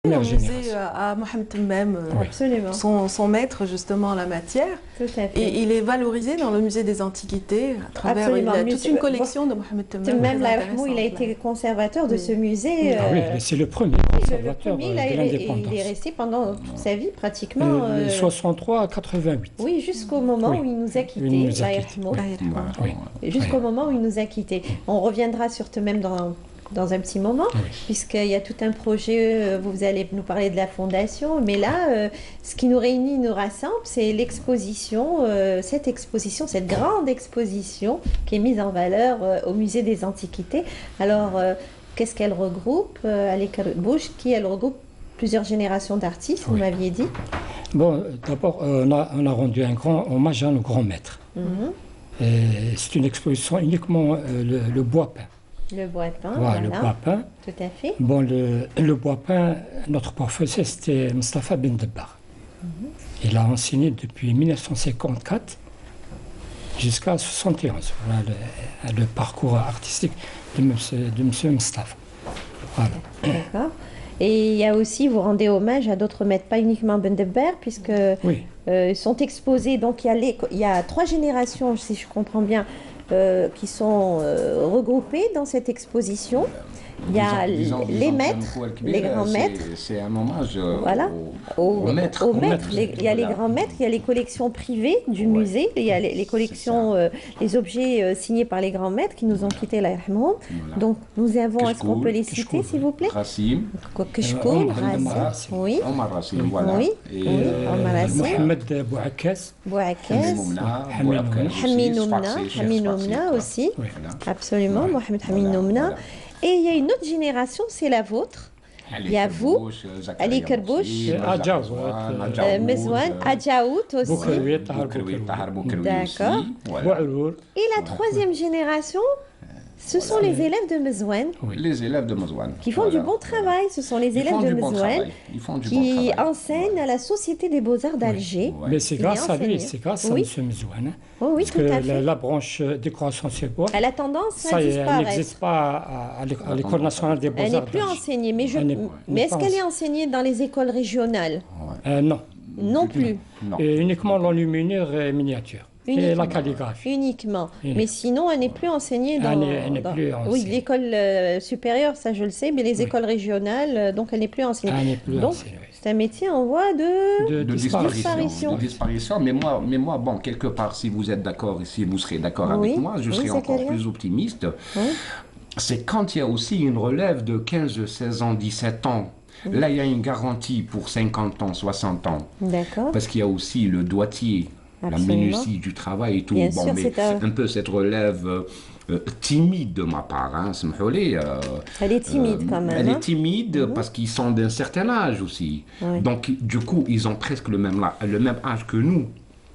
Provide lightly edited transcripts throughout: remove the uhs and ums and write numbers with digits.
Première au musée génération. à Mohamed Temmem, Oui. Absolument. son maître justement en la matière. Tout à fait. Et il est valorisé dans le musée des Antiquités à travers Absolument. il a Le toute musée- une collection de Mohamed Temmem. Même très là, il a intéressante, été là. conservateur de Oui. ce musée. Ah oui, c'est le premier le conservateur premier, de il est l'indépendance. resté pendant toute sa vie pratiquement. 63 à 88. Oui, jusqu'au moment Oui. où il nous a quittés. Il nous a Allah quittés. yarhamou. Voilà. Oui. Et jusqu'au moment où il nous a quittés. On reviendra sur même dans un petit moment, Oui. puisqu'il y a tout un projet, vous allez nous parler de la fondation, mais là, ce qui nous réunit, nous rassemble, c'est l'exposition, cette grande exposition qui est mise en valeur au musée des Antiquités. Alors, qu'est-ce qu'elle regroupe Ali Kerbouch, elle regroupe plusieurs générations d'artistes, vous Oui. m'aviez dit. Bon, d'abord, on a rendu un grand hommage à nos grands maîtres. Mhm. Et c'est une exposition uniquement le bois peint. Le bois peint, Voilà, le bois peint. tout à fait. Bon, le bois peint, notre professeur, c'était Mustafa Ben Debbar. Il a enseigné depuis 1954 jusqu'à 1971. Voilà le parcours artistique de monsieur Mustafa. Voilà. D'accord. Et il y a aussi, vous rendez hommage à d'autres maîtres, pas uniquement Ben Debbar, puisque Oui, sont exposés, donc il y a 3 générations, si je comprends bien, qui sont regroupées dans cette exposition. Il y a les maîtres, les grands maîtres. C'est un hommage Voilà. aux maîtres. Aux maîtres. Il y a les Voilà. grands maîtres, il y a les collections privées du Ouais. musée, il y a les collections, les objets signés par les grands maîtres qui nous ont quittés, Allah yarhamhum. Voilà. Donc nous avons, est-ce qu'on peut les citer, Keshkoul, s'il vous plaît? Rassim, Keshkoul, Omar Rassim, oui, Omar Rassim, voilà. Oui. Et Oui. Omar Rassim. Mohamed Bouakas. Bouakas, Hamid Hamid Moumna, Hamid Bouakas Noumna, aussi, Hamid Cheikh Noumna Sfaxi, aussi, Oui. voilà. absolument, Ouais. Mohamed Hamid Voilà, Noumna. voilà. Et il y a une autre génération, c'est la vôtre. Ali Il y a vous, Kerbouch, Zakaria Ali Kerbouch, Moussi, Adjaout, Adjaout, Mezouane, Adjaout aussi. Boukaroui, Tahar Boukaroui, Tahar Boukaroui. Boukaroui aussi, D'accord. voilà. Bouarour. Et la troisième génération, ce sont les élèves de Mezouane Les élèves de Mezouane. qui font Voilà. du bon travail. Ce sont les Ils élèves font de du bon Mezouane travail. Ils font du bon qui travail. enseignent à la Société des Beaux-Arts d'Alger. Ouais. Mais c'est Il grâce est à lui, enseigné. c'est grâce à Oui. M. Mezouane. Oh oui, Parce tout que à fait. la branche décoration sur bois, Elle a tendance ça à elle disparaître. n'existe pas à l'École nationale des Elle beaux-arts. n'est plus d'Alger. enseignée. Mais, Elle n'est- mais est-ce n'est pas qu'elle est enseignée dans les écoles régionales? Non. Non plus. Non. Et uniquement l'enluminure et miniature. Et Uniquement. la calligraphie. Uniquement. Uniquement. Mais sinon, elle n'est plus enseignée dans... Elle n'est plus Oui, enseignée. l'école supérieure, ça je le sais, mais les Oui. écoles régionales, donc elle n'est plus enseignée. Elle n'est plus Donc, enseignée, oui. c'est un métier en voie de... De disparition. De disparition. Mais moi, bon, quelque part, si vous êtes d'accord et si vous serez d'accord Oui. avec moi, je Oui, serai encore Zakaria. plus optimiste. Oui. C'est quand il y a aussi une relève de 15, 16 ans, 17 ans. Là, il y a une garantie pour 50 ans, 60 ans. D'accord. Parce qu'il y a aussi le doigtier, Absolument. la minutie du travail et tout. Bien Bon, sûr, mais c'est un peu cette relève timide de ma part, hein, smhouli, Elle est timide quand même. Elle hein. est timide parce qu'ils sont d'un certain âge aussi. Oui. Donc, du coup, ils ont presque le même âge que nous.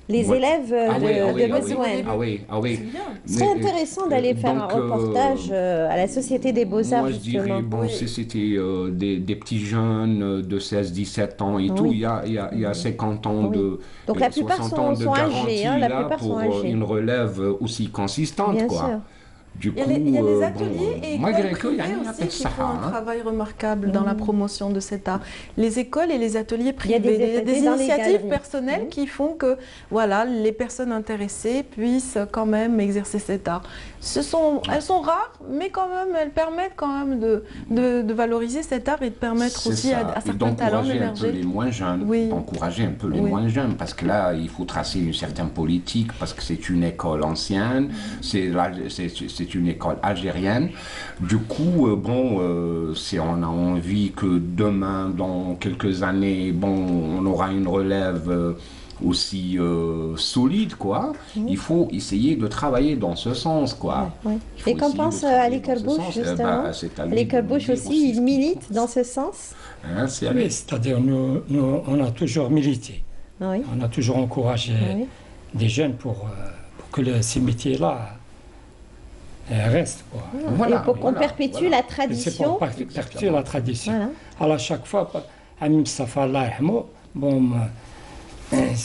Les Ouais. élèves Ah oui, ah de oui, ah oui. Mezouane. Ah oui, ah oui. Ce serait intéressant d'aller faire un donc, reportage à la Société des Beaux-Arts, moi, je dirais, justement. bon, si c'était des petits jeunes de 16-17 ans et tout, Oui. il y a 50 ans Oui. de. Donc, la plupart 60 sont- ans de sont âgés, garantie hein, la là, plupart sont pour âgés. une relève aussi consistante, Bien quoi. sûr. Du coup, Il y a des bon, ateliers et malgré écoles que, il y a privées une aussi appel qui ça, font un hein. travail remarquable dans la promotion de cet art. Les écoles et les ateliers Il y a privés, des des ateliers dans les initiatives galeries. personnelles Mhm. qui font que voilà, les personnes intéressées puissent quand même exercer cet art. Elles sont rares, mais quand même, elles permettent quand même de valoriser cet art et de permettre C'est aussi ça. à Et certains talents d'encourager un peu les d'émerger. moins jeunes, Oui. d'encourager un peu les Oui. moins jeunes, parce que là, il faut tracer une certaine politique, parce que c'est une école ancienne, c'est une école algérienne. Du coup, on a envie que demain, dans quelques années, bon, on aura une relève aussi solide, quoi. Il faut essayer de travailler dans ce sens, quoi. Oui. Il faut Et qu'en essayer de pense travailler Ali dans ce Kerbouch, sens. justement c'est à lui Ali de Kerbouch dire aussi, ce il qu'il milite pense. dans ce sens. Hein, c'est à Oui, lui. c'est-à-dire nous, on a toujours milité. Oui. On a toujours encouragé Oui. des jeunes pour que ces métiers-là restent. Quoi. Voilà, Et pour qu'on voilà, perpétue voilà. la Et c'est pour tradition. perpétuer la tradition. Voilà. Alors, à chaque fois, Ami Mustafa, Allah yarhamou, bon,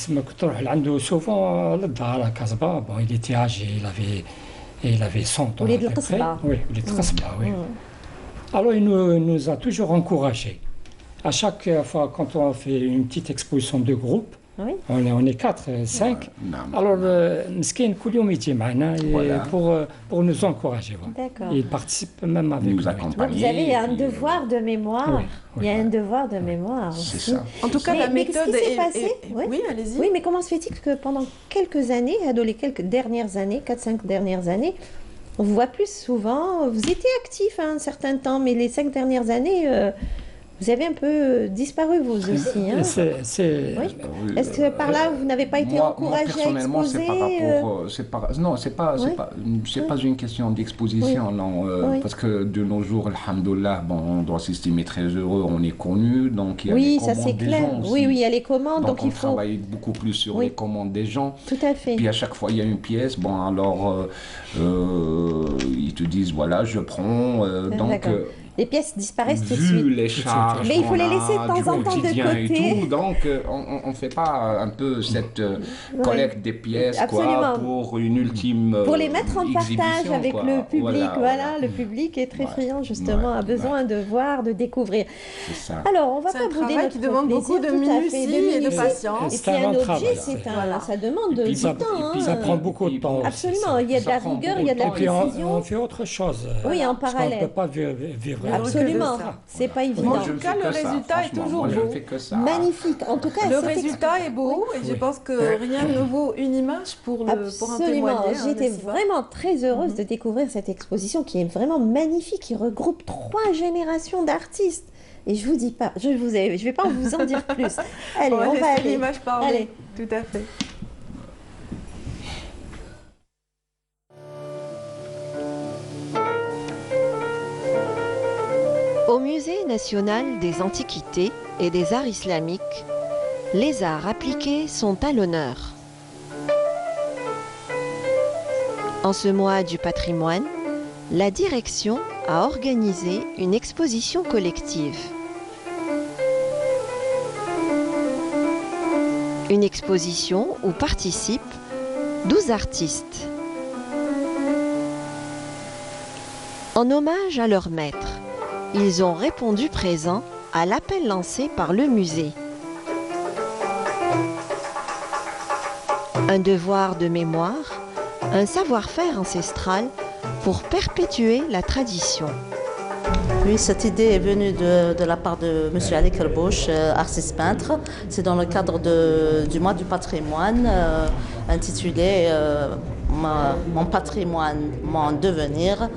ما كنت نروح عنده souvent للدار à Casbah. Bon, il était âgé, il avait 100 ans. وليد à peu près. القصبة. Oui, وليد القصبة, oui. Alors, il nous a toujours encouragés. À chaque fois, quand on fait une petite exposition de groupe, Oui. on est 4, 5. Alors, Mskin Koulium il dit Voilà. pour nous encourager. Voilà. D'accord. Il participe même avec Nous nous. accompagner. Donc vous avez un et puis, devoir de mémoire. Oui, oui, Il y a un voilà. devoir de mémoire C'est aussi. ça. En tout cas, Mais- la mais qu'est-ce méthode qui s'est passé Oui. Oui, allez-y. Oui, mais comment se fait-il que pendant quelques années, dans les quelques dernières années, 4-5 dernières années, on vous voit plus souvent, vous étiez actif un certain temps, mais les 5 dernières années, vous avez un peu disparu vous aussi. Hein. Oui. Est-ce que par là, vous n'avez pas été Moi, encouragé à personnellement, exposer non, c'est pas une question d'exposition, non, Oui. parce que de nos jours, alhamdoulilah, bon, on doit s'estimer très heureux, on est connu, donc il y a les Oui, ça commandes c'est des clair. gens aussi. Oui, oui, il y a les commandes, donc on il faut. travaille beaucoup plus sur Oui. les commandes des gens. Tout à fait. Puis à chaque fois, il y a une pièce. Bon, alors, ils te disent, voilà, je prends. Donc, D'accord. Les pièces disparaissent tout de vu suite. les charges Mais il faut qu'on les a laisser de temps du en temps de quotidien et côté. tout, donc, on ne fait pas un peu cette collecte des pièces Absolument. quoi, pour une ultime Pour les mettre en partage exhibition, avec quoi. le public, voilà, le Ouais. public est très Ouais. friand justement, Ouais. a besoin de voir, de découvrir. C'est ça. Alors, on va C'est pas un bouder travail notre qui demande plaisir, beaucoup de tout à fait, minutie et de minutie. patience. Et C'est puis un un long objet, travail, ça demande Et puis du temps. ça prend beaucoup de temps. aussi, Absolument, ça. il y a de la Ça prend rigueur, beaucoup il y a de la de Et puis précision. on fait autre chose. Oui, en Parce qu'on parallèle. ne peut pas vivre. Absolument, ça. c'est pas évident. Moi, je ne tout cas, fais le que ça, résultat est franchement. toujours Moi, je beau. ne fais que ça. Magnifique. En tout cas, Le cette résultat est beau et je Oui. pense que rien ne vaut une image pour en Absolument. témoigner. J'ai été n'est-ce pas vraiment très heureuse de découvrir cette exposition qui est vraiment magnifique, qui regroupe 3 générations d'artistes. Et je vous dis pas, je vais pas vous en dire plus. Allez, On va on va laisser aller. l'image parler. Allez. Tout à fait. Au Musée national des antiquités et des arts islamiques, les arts appliqués sont à l'honneur. En ce mois du patrimoine, la direction a organisé une exposition collective. Une exposition où participent 12 artistes. En hommage à leur maître, ils ont répondu présent à l'appel lancé par le musée. Un devoir de mémoire, un savoir-faire ancestral pour perpétuer la tradition. Oui, cette idée est venue de la part de M. Ali Kerbouch, artiste peintre. C'est dans le cadre du mois du patrimoine intitulé Mon patrimoine, mon devenir.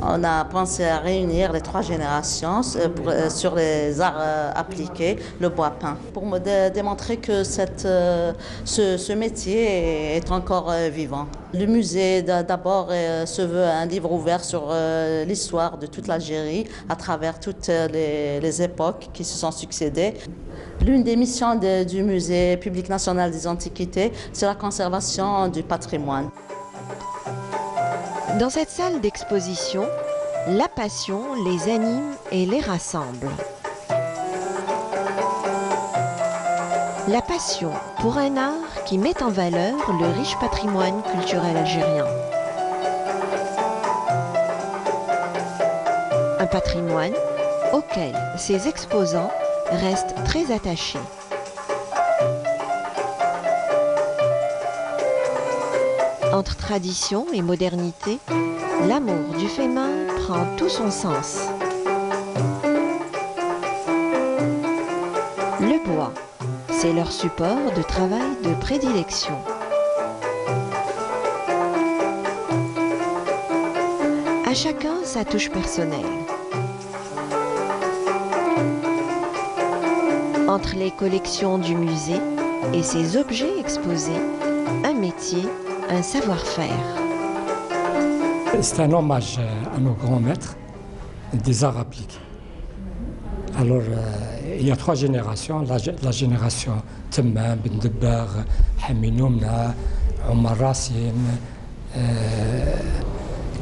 On a pensé à réunir les 3 générations sur les arts appliqués, le bois peint, pour me démontrer que ce métier est encore vivant. Le musée, d'abord, se veut un livre ouvert sur l'histoire de toute l'Algérie, à travers toutes les époques qui se sont succédées. L'une des missions du Musée public national des antiquités, c'est la conservation du patrimoine. Dans cette salle d'exposition, la passion les anime et les rassemble. La passion pour un art qui met en valeur le riche patrimoine culturel algérien. Un patrimoine auquel ses exposants restent très attachés. Entre tradition et modernité, l'amour du fait main prend tout son sens. Le bois, c'est leur support de travail de prédilection. À chacun sa touche personnelle. Entre les collections du musée et ses objets exposés, un métier, un savoir-faire. C'est un hommage à nos grands maîtres des arts appliqués. Alors, il y a 3 générations. La génération Temmam, Ben Debbar, Hamid Noumna, Omar Rassim,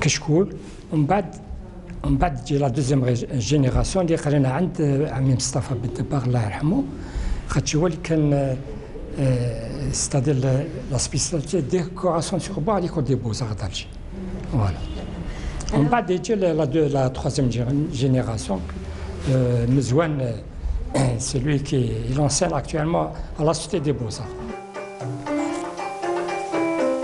Keshkoul. ومن بعد تجي لا دوزيام جينيراسيون اللي قرينا عند عمي مصطفى بن دباغ الله يرحمه، خاطر هو اللي كان ستادير لا سبيسياليتي ديكوراسيون سور بوا ليكول دي بوزار دالجي. فوالا. ومن بعد يجي لا 3e génération Mezouane, c'est lui qui enseigne actuellement à la Cité des Beaux-Arts.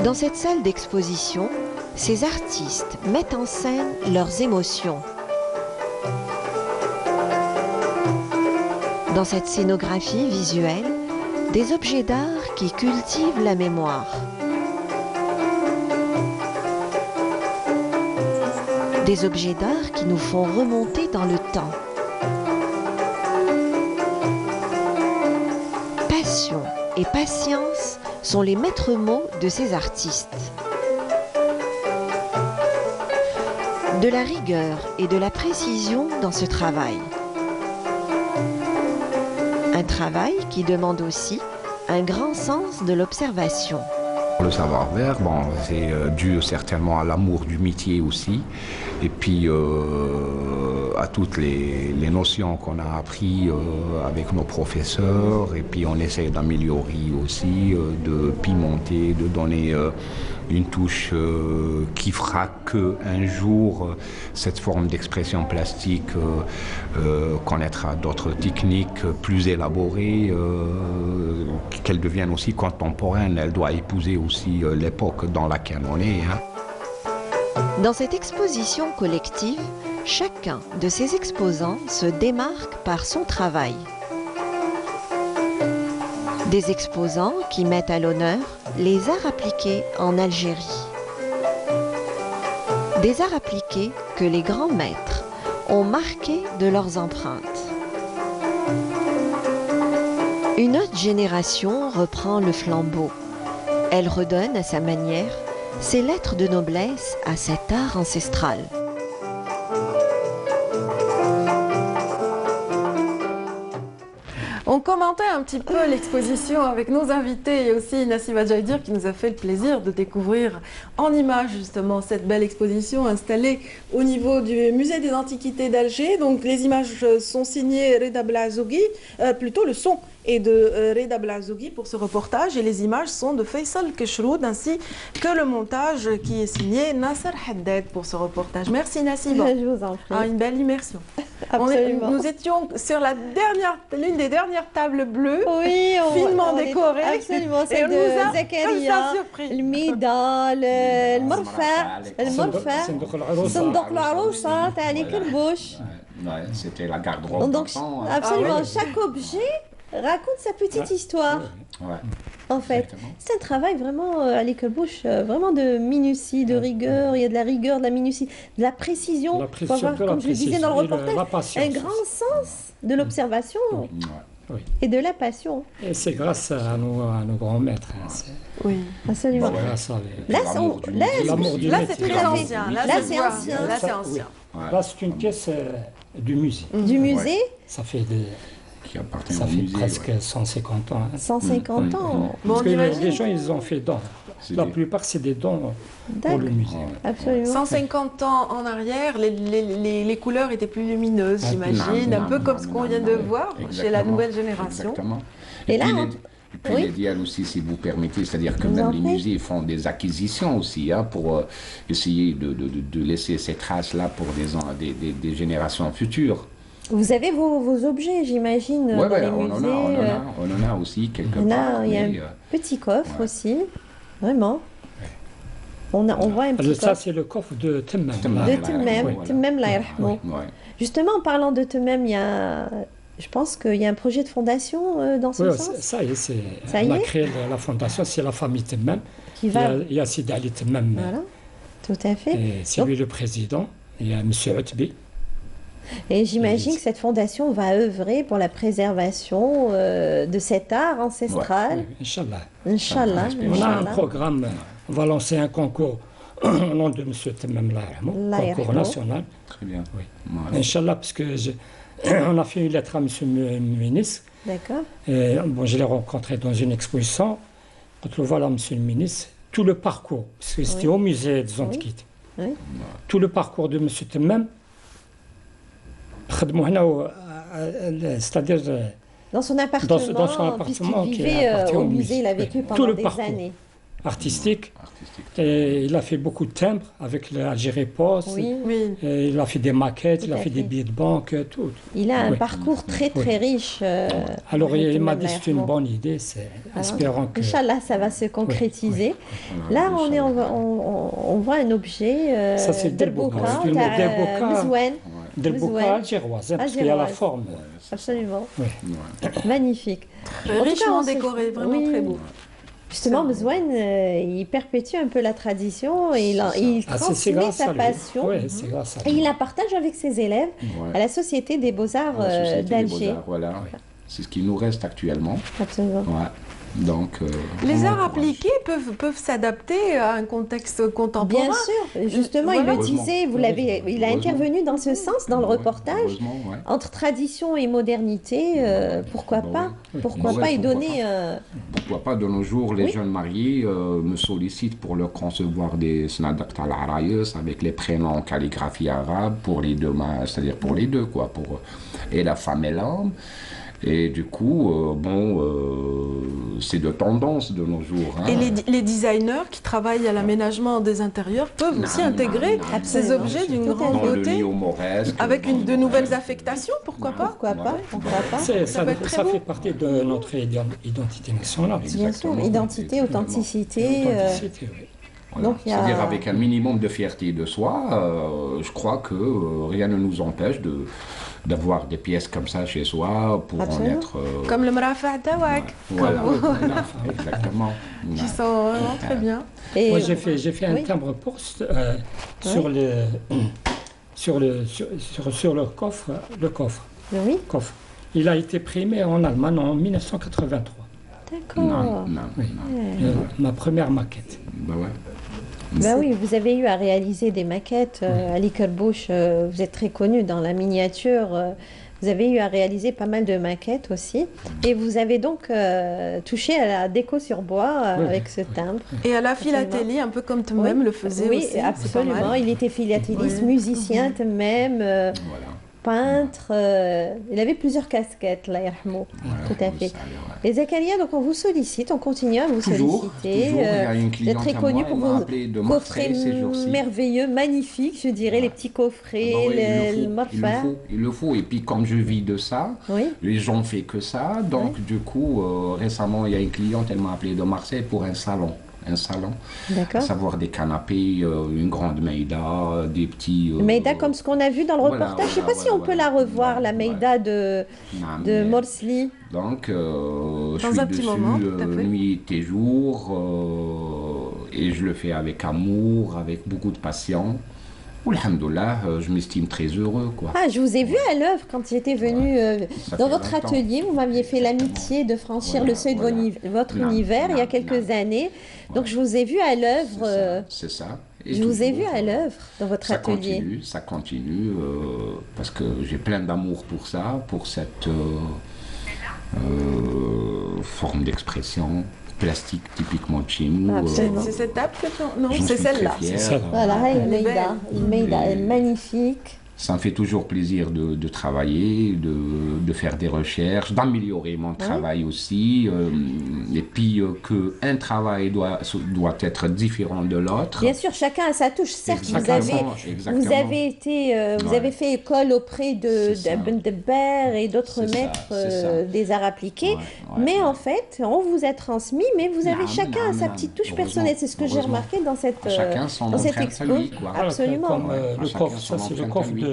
Dans cette salle d'exposition, ces artistes mettent en scène leurs émotions. Dans cette scénographie visuelle, des objets d'art qui cultivent la mémoire. Des objets d'art qui nous font remonter dans le temps. Passion et patience sont les maîtres mots de ces artistes. De la rigueur et de la précision dans ce travail. Un travail qui demande aussi un grand sens de l'observation. Le savoir-faire, bon, c'est dû certainement à l'amour du métier aussi, et puis à toutes les notions qu'on a apprises avec nos professeurs, et puis on essaie d'améliorer aussi, de pimenter, de donner une touche qui fera qu'un jour cette forme d'expression plastique connaîtra d'autres techniques plus élaborées, qu'elle devienne aussi contemporaine. Elle doit épouser aussi l'époque dans laquelle on est. Dans cette exposition collective, chacun de ces exposants se démarque par son travail. Des exposants qui mettent à l'honneur les arts appliqués en Algérie. Des arts appliqués que les grands maîtres ont marqués de leurs empreintes. Une autre génération reprend le flambeau. Elle redonne à sa manière ses lettres de noblesse à cet art ancestral. On commentait un petit peu l'exposition avec nos invités et aussi Nassib Adjaïdir qui nous a fait le plaisir de découvrir en images justement cette belle exposition installée au niveau du musée des Antiquités d'Alger. Donc les images sont signées Reda Blazougi, plutôt le son est de Reda Blazougi pour ce reportage et les images sont de Faisal Keshroud ainsi que le montage qui est signé Nasser Haddad pour ce reportage. Merci Nassib. Je vous en prie. Une belle immersion. Absolument. Nous étions sur l'une des dernières tables bleues, oui, finement décorées. Absolument, celle de Zakaria, le Mida, le Morfa, صندوق العروسة تاع علي كربوش. C'était la garde-robe. Donc, absolument, chaque objet raconte sa petite histoire. Ouais. En fait, c'est un travail vraiment à l'école Bouche, vraiment de minutie, de rigueur. Il y a de la rigueur, de la minutie, de la précision. Faut avoir, comme je le disais dans le reportage, un grand sens de l'observation et de la passion. Et c'est grâce à nos grands maîtres. Oui, absolument. Là, c'est très ancien. Là, c'est ancien. Là, c'est ancien. Là, c'est une pièce du musée. Du musée. Ça fait Ça fait presque 150 ans. 150 ans. Parce que les gens, ils ont fait dons. La plupart, c'est des dons pour le musée. Absolument. 150 ans en arrière, les couleurs étaient plus lumineuses, j'imagine, un peu comme ce qu'on vient de voir chez la nouvelle génération. Exactement. Et là, puis l'idéal aussi, si vous permettez, c'est-à-dire que même les musées font des acquisitions aussi pour essayer de laisser ces traces-là pour des générations futures. Vous avez vos objets, j'imagine, dans les musées. On en a aussi quelque part. Il y a un petit coffre aussi, vraiment. On voit un petit coffre. Ça, c'est le coffre de Temmem. Temmem, la yarhamou. Justement, en parlant de Temmem, je pense qu'il y a un projet de fondation dans ce sens. Ça y est, on a créé la fondation, c'est la famille Temmem. Il y a Sidi Ali Temmem. Voilà, tout à fait. C'est lui le président. Il y a M. Outbi. Et j'imagine que cette fondation va œuvrer pour la préservation de cet art ancestral. Inch'Allah. Inch'Allah. On a un programme, on va lancer un concours au nom de M. Temmem concours national. Très bien. Oui. Inch'Allah, parce que on a fait une lettre à M. le ministre. D'accord. Je l'ai rencontré dans une exposition. Quand on voit là, M. le ministre, tout le parcours, parce que c'était au musée des Antiquités. Oui. Tout le parcours de M. Temmem, c'est-à-dire dans son appartement, puisqu'il vivait au musée, il a vécu pendant des années. artistique. Et il a fait beaucoup de timbres avec l'Algérie Post. Oui. Oui. Et il a fait des maquettes, Tout il a à fait des fait. billets de banque, tout. Il a un Oui. parcours très très riche. Alors il m'a dit Mohamed c'est une Lahmoud. bonne idée, c'est espérant que... Inch'Allah, ça va se concrétiser. Là, on voit un objet Ça, c'est Delboka, Delboka. C'est une Delboka. Mzouane. Delboka Mzouane. algéroise, hein, parce qu'il y a la Algéroise. forme. Absolument. Oui. Magnifique. En tout cas, Richement on se- décoré, vraiment Oui. très beau. Justement, Mzouane, il perpétue un peu la tradition et il Ah, c'est transmet grâce sa à lui. passion. Oui, c'est grâce à Et lui. il la partage avec ses élèves à la Société des Beaux-Arts La Société des d'Alger. Beaux-Arts, voilà. C'est ce qui nous reste actuellement. Absolument. Ouais. Donc, Les on arts encourage. appliqués peuvent s'adapter à un contexte contemporain. Bien sûr, justement, Voilà. il le disait, il a intervenu dans ce sens dans le Ouais, reportage. heureusement, ouais. Entre tradition et modernité, pourquoi Bah pas oui. Pourquoi Bah pas ouais, y pourquoi donner Pourquoi pas, de nos jours, les Oui. jeunes mariés me sollicitent pour leur concevoir des snadak al-arayus avec les prénoms en calligraphie arabe pour les deux, c'est-à-dire pour les deux, quoi, pour, et la femme et l'homme. Et du coup, c'est de tendance de nos jours. Hein. Et les designers qui travaillent à l'aménagement des intérieurs peuvent aussi Non, intégrer non, non, ces non, objets d'une tout à grande fait. Dans le beauté néo-mauresque. avec dans de le- nouvelles affectations, pourquoi pas Pourquoi pas Pourquoi pas Ça, Ça peut être très beau. fait partie de notre identité nationale. Bien sûr, Exactement. identité, authenticité. Authenticité, oui. Voilà. Donc, il y a- C'est-à-dire avec un minimum de fierté de soi, je crois que rien ne nous empêche d'avoir des pièces comme ça chez soi pour en Absolument. être... comme le Mrafa Tawak, Voilà, voilà, exactement. qui sont vraiment très bien. Et Moi, j'ai fait un oui. timbre poste sur le coffre. Oui, Coffre. Il a été primé en Allemagne en 1983. d'accord. Non, non, Oui. non. Ma première maquette. Bah ouais. Ben oui, vous avez eu à réaliser des maquettes. Ali Kerbush, vous êtes très connu dans la miniature. Vous avez eu à réaliser pas mal de maquettes aussi. Et vous avez donc touché à la déco sur bois Oui, avec ce timbre. Et à la philatélie, un peu comme toi-même Oui. le faisait Oui, aussi. c'est pas absolument. mal. Il était philatéliste, Oui. musicien même, Voilà. peintre. Il avait plusieurs casquettes, là, Yarhamou. Tout à fait. Ça, ouais. Et Zakaria, donc on vous sollicite, on continue à vous Toujours, solliciter. toujours. Il y a une Vous êtes cliente très à connu moi, pour elle m'a vos appelé de coffrets Marseille ces jours-ci. merveilleux, magnifiques, je dirais, les petits coffrets, Ah bah oui, le il morfa. le faut. Et puis comme je vis de ça, Oui, les gens ne font que ça. Donc du coup, récemment, il y a une cliente, elle m'a appelé de Marseille pour un salon. À d'accord. savoir des canapés, une grande meïda, des petits... Meïda, comme ce qu'on a vu dans le voilà, reportage. Je ne sais voilà, pas si on peut voilà. la revoir, la Ouais, Meïda de non, mais- Morsli. Donc, je Dans suis un petit dessus moment, tout à fait. nuit et jour, et je le fais avec amour, avec beaucoup de patience. Alhamdoulilah, je m'estime très heureux, quoi. Ah, je vous ai vu à l'œuvre quand j'étais venue Ça dans fait votre longtemps. atelier. Vous m'aviez fait l'amitié de franchir Voilà, le seuil de voilà. votre Non, univers il y a non, quelques non. années. Donc Ouais. je vous ai vu à l'œuvre. C'est ça. Et Je vous ai vu toujours, à l'œuvre dans votre ça atelier. ça continue, parce que j'ai plein d'amour pour ça, pour cette forme d'expression plastique typiquement de chez nous. Absolument. C'est cette table que tu... Non, j'en c'est suis très celle-là. fier. C'est ça. Voilà, Elle est Meïda. belle. Une Meïda, elle est Et- magnifique. Ça me fait toujours plaisir de travailler, de faire des recherches, d'améliorer mon travail aussi. Et puis qu'un travail doit être différent de l'autre. Bien sûr, chacun a sa touche. Certes, vous Exactement, avez, exactement. vous avez été, vous Ouais. avez fait école auprès C'est ça. d'Ibn Debber et d'autres C'est ça, maîtres c'est ça. des arts appliqués. Ouais, Mais ouais. en fait, on vous a transmis, mais vous avez Non, chacun non, sa non. petite touche Heureusement, personnelle. C'est ce que j'ai heureusement. remarqué dans cette, Chacun son dans cette empreinte expo. à lui, quoi. Voilà, Absolument. Comme le Chacun coffre, son ça c'est le empreinte coffre à lui. de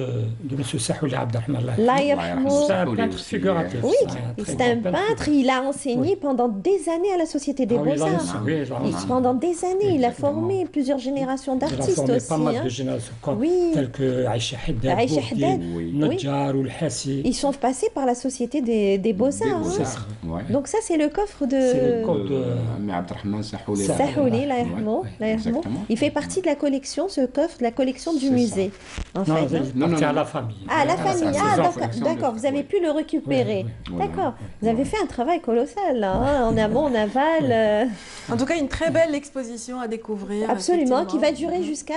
M. Sahouli Abdelrahman. Là, yarhamou. C'est un Sahouli peintre aussi, figuratif. Oui, très c'est un grand peintre, il a enseigné pendant des années à la Société des Ah oui, il a Beaux-Arts. enseigné, il a enseigné. Pendant des années, il a Exactement. formé plusieurs générations Il a d'artistes formé aussi. pas mal hein. de générations Oui. telles que Aïcha Haddad, Aïcha Bourdieu, Haddad, oui. Nadjar ou le Hassi. Ils sont passés par la Société des Beaux-Arts. Des hein. Beaux-Arts, ouais. Donc ça, c'est le coffre C'est le de coffre de- Mais Abdelrahman Sahouli. Sahouli, là, Ouais, Yarhamou, ouais, là, Yarhamou. exactement. Il fait partie de la collection, ce coffre, de la collection du C'est musée. En Non, fait, hein. il Non, appartient non, à la non. famille. Ah, la À famille, ses ah, enfants. d'accord, collection d'accord, de- vous avez ouais. pu le récupérer. Oui, oui. D'accord, vous Ouais. avez fait un travail colossal, là, hein, en amont, en aval. En tout cas, une très belle exposition à découvrir. Absolument, qui va effectivement. durer jusqu'à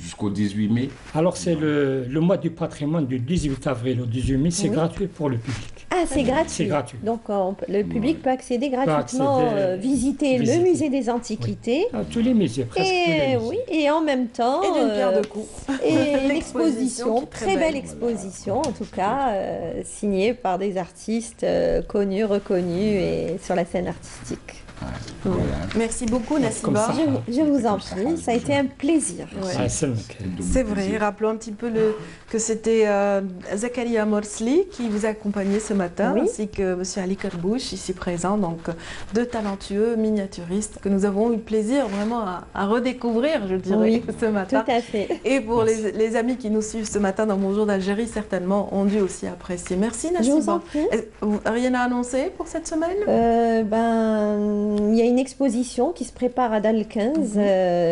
jusqu'au 18 mai. Alors c'est le mois du patrimoine du 18 avril au 18 mai, c'est gratuit pour le public. Ah, c'est gratuit. C'est gratuit. Donc le public peut accéder gratuitement, visiter le visiter. musée des Antiquités. À tous les musées, presque tous les Et musées. oui, et en même temps, Et d'une pierre deux coups. et une L'exposition exposition, qui est très très belle belle. exposition en tout cas, signée par des artistes connus, reconnus et sur la scène artistique. Voilà. Merci beaucoup, Comme Nassiba. ça. Je vous en Comme ça, prie, ça a été un plaisir. Ouais. Ah, c'est C'est vrai, rappelons un petit peu que c'était Zakaria Morsli qui vous a accompagné ce matin, Oui. ainsi que M. Ali Kerbouch, ici présent, donc deux talentueux miniaturistes que nous avons eu le plaisir vraiment à redécouvrir, je dirais, Oui, ce matin. Tout à fait. Et pour les amis qui nous suivent ce matin dans Bonjour d'Algérie, certainement ont dû aussi apprécier. Merci Je vous en Nassiba. prie. Rien à annoncer pour cette semaine? Il y a une exposition qui se prépare à Dal 15,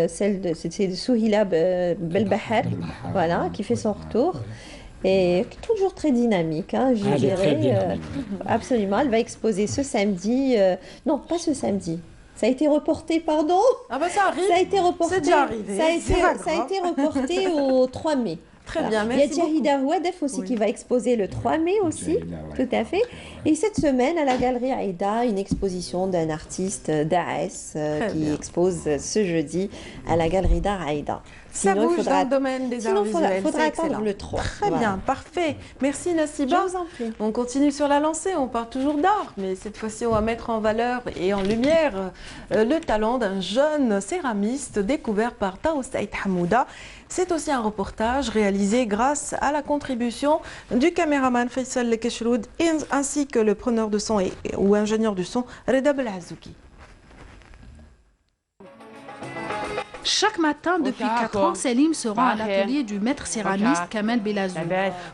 c'est de Souhila Belbahar, voilà, qui fait son retour. Et toujours très dynamique, hein, je Elle est dirais. très dynamique. Absolument, elle va exposer ce samedi. Non, pas ce samedi. Ça a été reporté, pardon. Ah bah ça arrive. Ça a été reporté. C'est déjà arrivé, Ça a été, c'est pas ça a grave. été reporté au 3 mai. Très Voilà. bien, Il y a merci beaucoup. Jahida Ouadef aussi Oui. qui va exposer le 3 mai aussi, Jahida, ouais. tout à fait. Et cette semaine, à la Galerie Aïda, une exposition d'un artiste d'Aes Très qui bien. expose ce jeudi à la Galerie d'Art Aïda. Ça Sinon, il bouge faudra- dans le domaine des arts Sinon, visuels. faudra c'est attendre excellent. le 3. Très Voilà. bien, parfait. Merci Je Nassiba. vous en prie. On continue sur la lancée, on parle toujours d'art, mais cette fois-ci on va mettre en valeur et en lumière le talent d'un jeune céramiste découvert par Tao Saïd Hamouda. C'est aussi un reportage réalisé grâce à la contribution du caméraman Faisal Lekeshroud ainsi que le preneur de son ou ingénieur du son Reda Belazouki. Chaque matin, depuis 4 ans, Selim se rend à l'atelier du maître céramiste Kamel Belazou.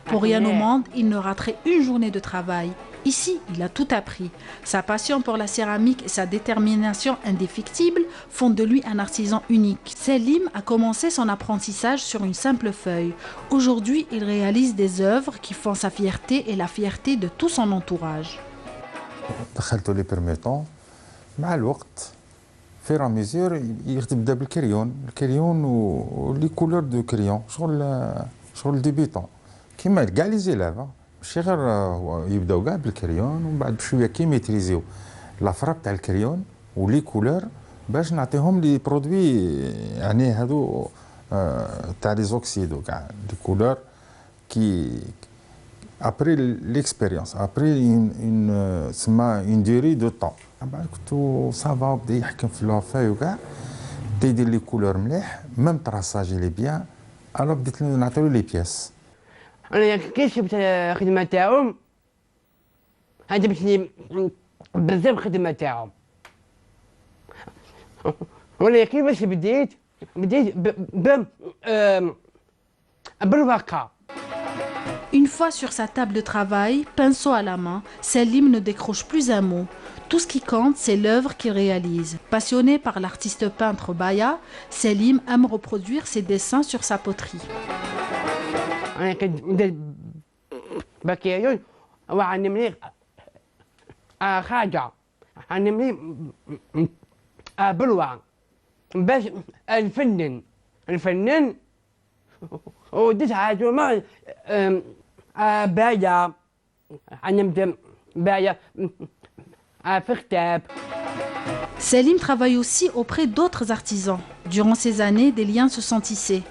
Pour rien au monde, il ne raterait une journée de travail. Ici, il a tout appris. Sa passion pour la céramique et sa détermination indéfectible font de lui un artisan unique. Selim a commencé son apprentissage sur une simple feuille. Aujourd'hui, il réalise des œuvres qui font sa fierté et la fierté de tout son entourage. دخلت لي بيرميتون مع الوقت فير ميزور يبدا بالكريون الكريون ولي كولور دو كريون شغل ديبيتون كيما كاع لي زيلاف ماشي غير يبداو كاع بالكريون ومن بعد بشويه كي ميتريزيو لافرا تاع الكريون ولي كولور باش نعطيهم لي برودوي يعني هادو تاع لي زوكسيدو كاع لي كولور كي après l'expérience, après une durée de temps. كنت صافا بدا يحكم في لافاي وكاع بدا يدير لي كولور مليح ميم طراساج لي بيان الو بديت نعطيو لي بياس. انا كي شفت الخدمه تاعهم عجبتني بزاف الخدمه تاعهم وانا كيفاش بديت بالواقع. Une fois sur sa table de travail, pinceau à la main, Selim ne décroche plus un mot. Tout ce qui compte, c'est l'œuvre qu'il réalise. Passionné par l'artiste peintre Baya, Selim aime reproduire ses dessins sur sa poterie. انا كنت بكيون وعلمني حاجه علمني بالوعي باش الفنان وديت حاجه ما بايع علمت بايع في كتاب. Selim travaille aussi auprès d'autres artisans. Durant ces années, des liens se sont tissés.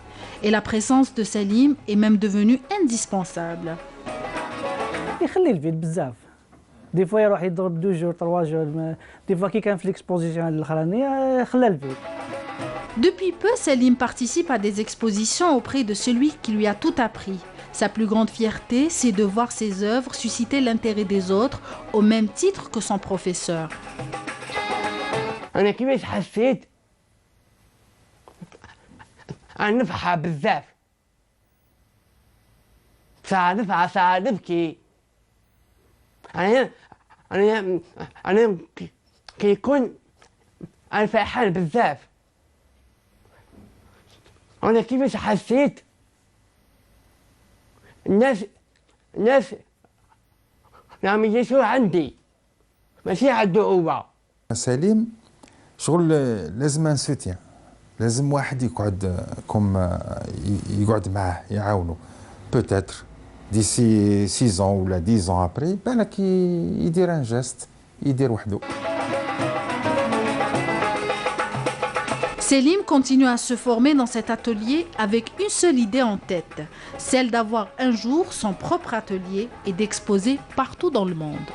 Et la présence de Selim est même devenue indispensable. يخلي الفيد بزاف دي فوا يروح يضرب 2 جور 3 جور دي فوا كي كان في ليكسبوزيسيون الاخرانيه خلى الفيد. Depuis peu, Selim participe à des expositions auprès de celui qui lui a tout appris. Sa plus grande fierté, c'est de voir ses œuvres susciter l'intérêt des autres au même titre que son professeur. انا كيفاش حسيت انا نفحها بزاف صادفكي انا كيكون انا فرحان بزاف انا كيفاش حسيت الناس راهم يجلسوا عندي ماشي عنده هو. سليم شغل لازم ان سوتيان لازم واحد يقعد يقعد معاه يعاونه بوتيتر ديسي 6 ans ولا 10 ans après بالك يدير ان جيست يدير وحده. Selim continue à se former dans cet atelier avec une seule idée en tête, celle d'avoir un jour son propre atelier et d'exposer partout dans le monde.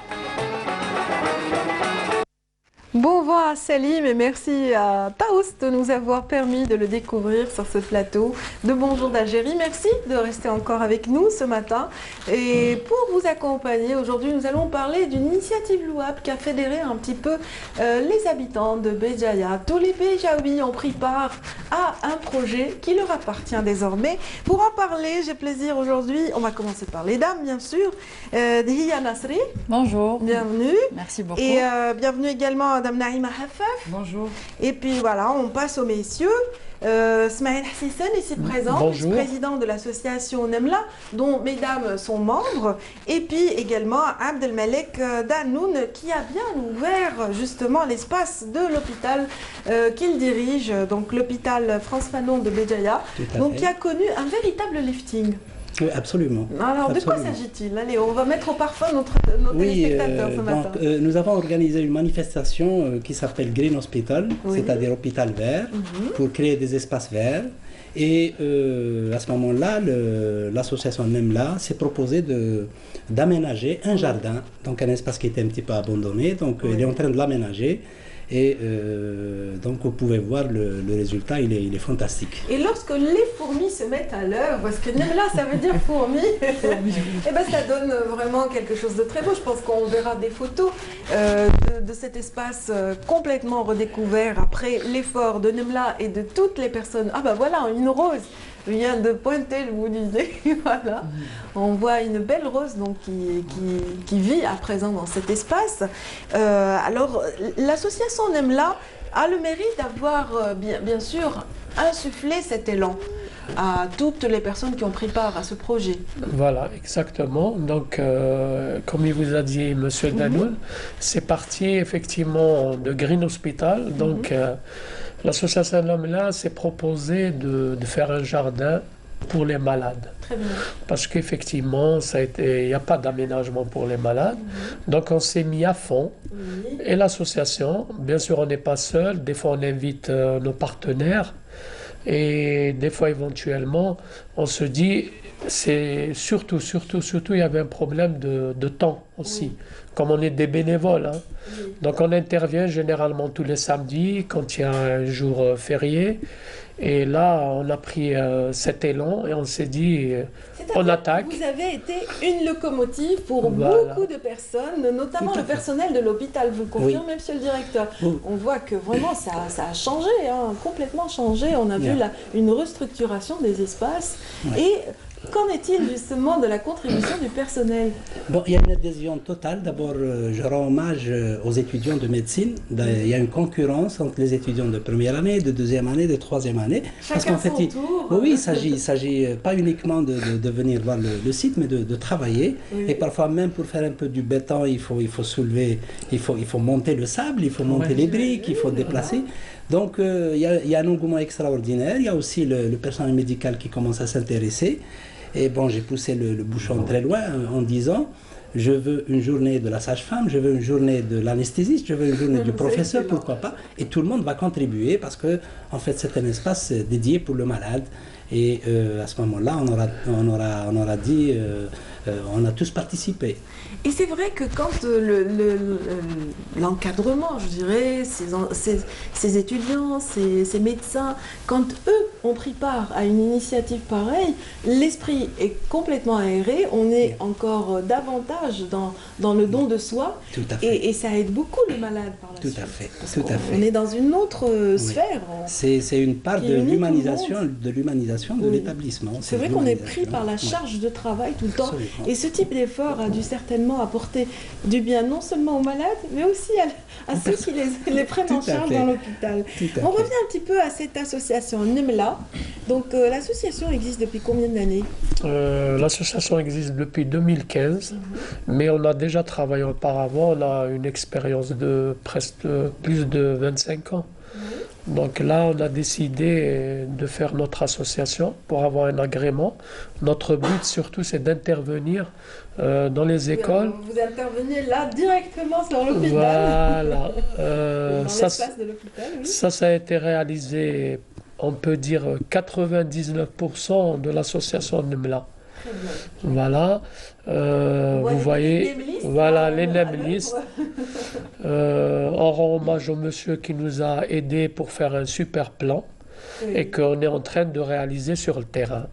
Bon vent à Selim et merci à Taous de nous avoir permis de le découvrir sur ce plateau de Bonjour d'Algérie. Merci de rester encore avec nous ce matin. Et pour vous accompagner, aujourd'hui nous allons parler d'une initiative louable qui a fédéré un petit peu les habitants de Béjaïa. Tous les Béjaouis ont pris part à un projet qui leur appartient désormais. Pour en parler, j'ai plaisir aujourd'hui, on va commencer par les dames bien sûr. Diya Nasri. Bonjour. Bienvenue. Merci beaucoup. Et bienvenue également à Madame Naïma Hafaf. Bonjour. Et puis voilà, on passe aux messieurs. Smaïl Hassisen, ici présent, vice-président de l'association Nemla, dont mesdames sont membres. Et puis également Abdelmalek Danoun, qui a bien ouvert justement l'espace de l'hôpital qu'il dirige, donc l'hôpital France Fanon de Béjaïa, donc qui a connu un véritable lifting. Oui, absolument. Alors, absolument. De quoi s'agit-il? Allez, on va mettre au parfum nos téléspectateurs ce matin. Nous avons organisé une manifestation qui s'appelle Green Hospital, c'est-à-dire hôpital vert, pour créer des espaces verts. Et à ce moment-là, l'association Nemla s'est proposée d'aménager un jardin, donc un espace qui était un petit peu abandonné. Donc, il est en train de l'aménager. Et donc vous pouvez voir le résultat, il est fantastique. Et lorsque les fourmis se mettent à l'œuvre, parce que Nemla ça veut dire fourmi, et ben ça donne vraiment quelque chose de très beau. Je pense qu'on verra des photos de cet espace complètement redécouvert après l'effort de Nemla et de toutes les personnes. Ah ben voilà, une rose vient de pointer le bout du nez, voilà. On voit une belle rose donc, qui vit à présent dans cet espace. Alors, l'association Nemla a le mérite d'avoir, bien sûr, insufflé cet élan à toutes les personnes qui ont pris part à ce projet. Voilà, exactement. Donc, comme il vous a dit M. Danoun, c'est parti effectivement de Green Hospital. Donc, l'association Nemla s'est proposée de faire un jardin pour les malades. Très bien. Parce qu'effectivement, il n'y a pas d'aménagement pour les malades. Donc, on s'est mis à fond. Et l'association, bien sûr, on n'est pas seul. Des fois, on invite nos partenaires. Et des fois, éventuellement, on se dit, c'est surtout, il y avait un problème de temps aussi. Comme on est des bénévoles. Hein. Donc, on intervient généralement tous les samedis quand il y a un jour férié. Et là, on a pris cet élan et on s'est dit, on attaque. Vous avez été une locomotive pour beaucoup de personnes, notamment le personnel de l'hôpital. Vous le confirmez, monsieur le directeur? On voit que vraiment, ça a changé, hein, complètement changé. On a vu une restructuration des espaces. Et qu'en est-il justement de la contribution du personnel? Bon, il y a une adhésion totale. D'abord, je rends hommage aux étudiants de médecine. Il y a une concurrence entre les étudiants de première année, de deuxième année, de troisième année. Parce qu'en fait, il s'agit pas uniquement de venir voir le site, mais de travailler. Et parfois même pour faire un peu du béton, il faut soulever, il faut monter le sable, il faut monter les briques, il faut déplacer. Donc il y a un engouement extraordinaire. Il y a aussi le personnel médical qui commence à s'intéresser. Et bon, j'ai poussé le bouchon très loin en disant, je veux une journée de la sage-femme, je veux une journée de l'anesthésiste, je veux une journée du professeur, pourquoi pas. Et tout le monde va contribuer parce que, en fait, c'est un espace dédié pour le malade. Et à ce moment-là, on aura dit, on a tous participé. Et c'est vrai que quand l'encadrement, je dirais, ces étudiants, ces médecins, quand eux ont pris part à une initiative pareille, l'esprit est complètement aéré, on est encore davantage dans le don de soi. Tout à fait. Et ça aide beaucoup le malade par la suite. Tout à fait. On est dans une autre sphère. C'est une part de l'humanisation de l'établissement. C'est vrai qu'on est pris par la charge de travail tout le temps. Absolument. Et ce type d'effort a dû certainement apporter du bien non seulement aux malades, mais aussi à ceux qui les prennent en charge dans l'hôpital. On revient un petit peu à cette association Nemla. Donc l'association existe depuis combien d'années? L'association existe depuis 2015, mais on a déjà travaillé auparavant. On a une expérience de presque plus de 25 ans. Donc là, on a décidé de faire notre association pour avoir un agrément. Notre but surtout, c'est d'intervenir dans les écoles. Vous intervenez là directement sur l'hôpital. Voilà. Dans l'espace de l'hôpital, oui. Ça a été réalisé, on peut dire 99% de l'association de Mla. Voilà, vous voyez, voilà les Nemlis. On rend hommage au monsieur qui nous a aidés pour faire un super plan et qu'on est en train de réaliser sur le terrain.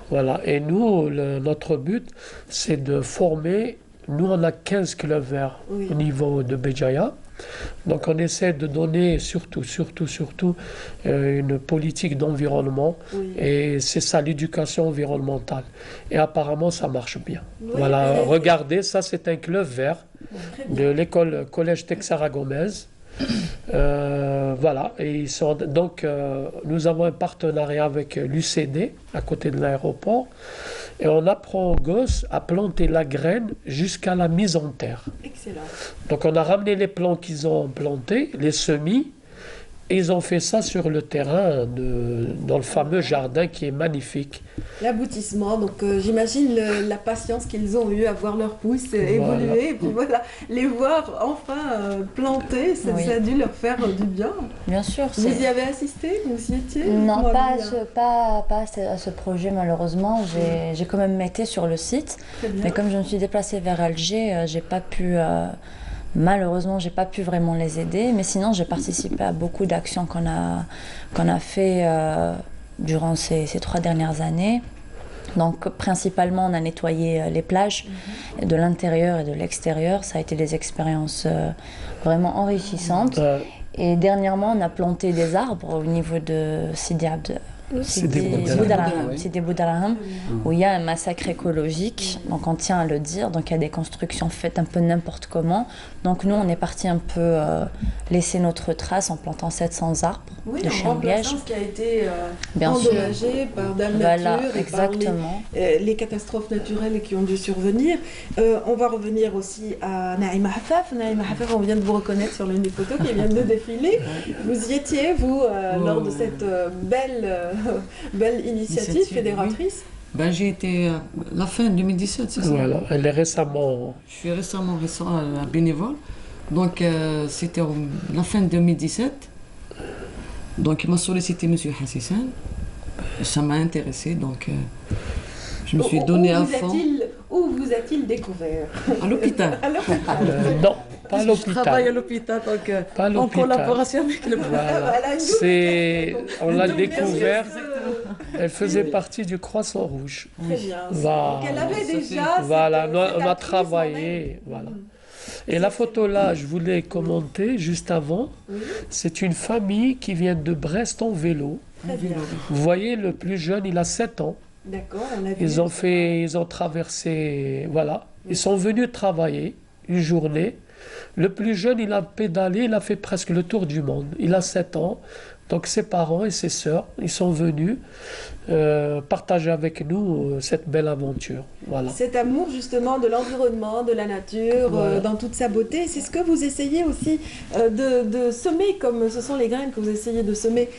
Voilà, et nous, notre but, c'est de former. Nous, on a 15 clubs verts au niveau de Béjaïa. Donc on essaie de donner surtout une politique d'environnement et c'est ça l'éducation environnementale. Et apparemment ça marche bien. Voilà, regardez, ça c'est un club vert de l'école collège Texara Gomez. Voilà, et donc nous avons un partenariat avec l'UCD à côté de l'aéroport et on apprend aux gosses à planter la graine jusqu'à la mise en terre. Excellent. Donc on a ramené les plants qu'ils ont plantés, les semis, et ils ont fait ça sur le terrain dans le fameux jardin qui est magnifique. L'aboutissement, donc j'imagine la patience qu'ils ont eue à voir leur pousse évoluer, et puis voilà, les voir enfin planter, ça a dû leur faire du bien. Bien sûr. Vous y avez assisté? Vous y étiez? Non, pas à ce projet malheureusement. J'ai quand même été sur le site, mais comme je me suis déplacée vers Alger, j'ai pas pu... Malheureusement, j'ai pas pu vraiment les aider, mais sinon j'ai participé à beaucoup d'actions qu'on a fait durant ces 3 dernières années. Donc principalement, on a nettoyé les plages de l'intérieur et de l'extérieur. Ça a été des expériences vraiment enrichissantes. Et dernièrement, on a planté des arbres au niveau de Sidi Boudaraham, où il y a un massacre écologique, donc on tient à le dire, donc il y a des constructions faites un peu n'importe comment. Donc nous, on est parti un peu laisser notre trace en plantant 700 arbres de chêne liège. Ce qui a été endommagé par Dame Nature et par les catastrophes naturelles qui ont dû survenir. On va revenir aussi à Naïma Hafaf. Naïma Hafaf, on vient de vous reconnaître sur l'une des photos qui vient de défiler. Vous y étiez, vous, lors de cette belle initiative fédératrice? J'y étais la fin 2017, c'est ça? Voilà, elle est récemment... Je suis récemment bénévole. Donc, c'était la fin 2017. Donc, il m'a sollicité M. Hassissan. Ça m'a intéressé, donc je me suis donné à fond. Où vous a-t-il découvert? À l'hôpital. Non, pas à l'hôpital. Je travaille à l'hôpital, donc en collaboration avec le On l'a découvert. Elle faisait partie du Croissant Rouge. Très bien. Voilà. Donc elle avait déjà. Voilà, on a travaillé. Voilà. Et la photo là, je voulais commenter juste avant. C'est une famille qui vient de Brest en vélo. Très bien. Vous voyez, le plus jeune, il a 7 ans. D'accord, on a vu. Ils ont traversé, voilà. Ils sont venus travailler une journée. Le plus jeune, il a pédalé, il a fait presque le tour du monde. Il a 7 ans. Donc ses parents et ses sœurs, ils sont venus partager avec nous cette belle aventure. Voilà. Cet amour justement de l'environnement, de la nature, dans toute sa beauté, c'est ce que vous essayez aussi de semer, comme ce sont les graines que vous essayez de semer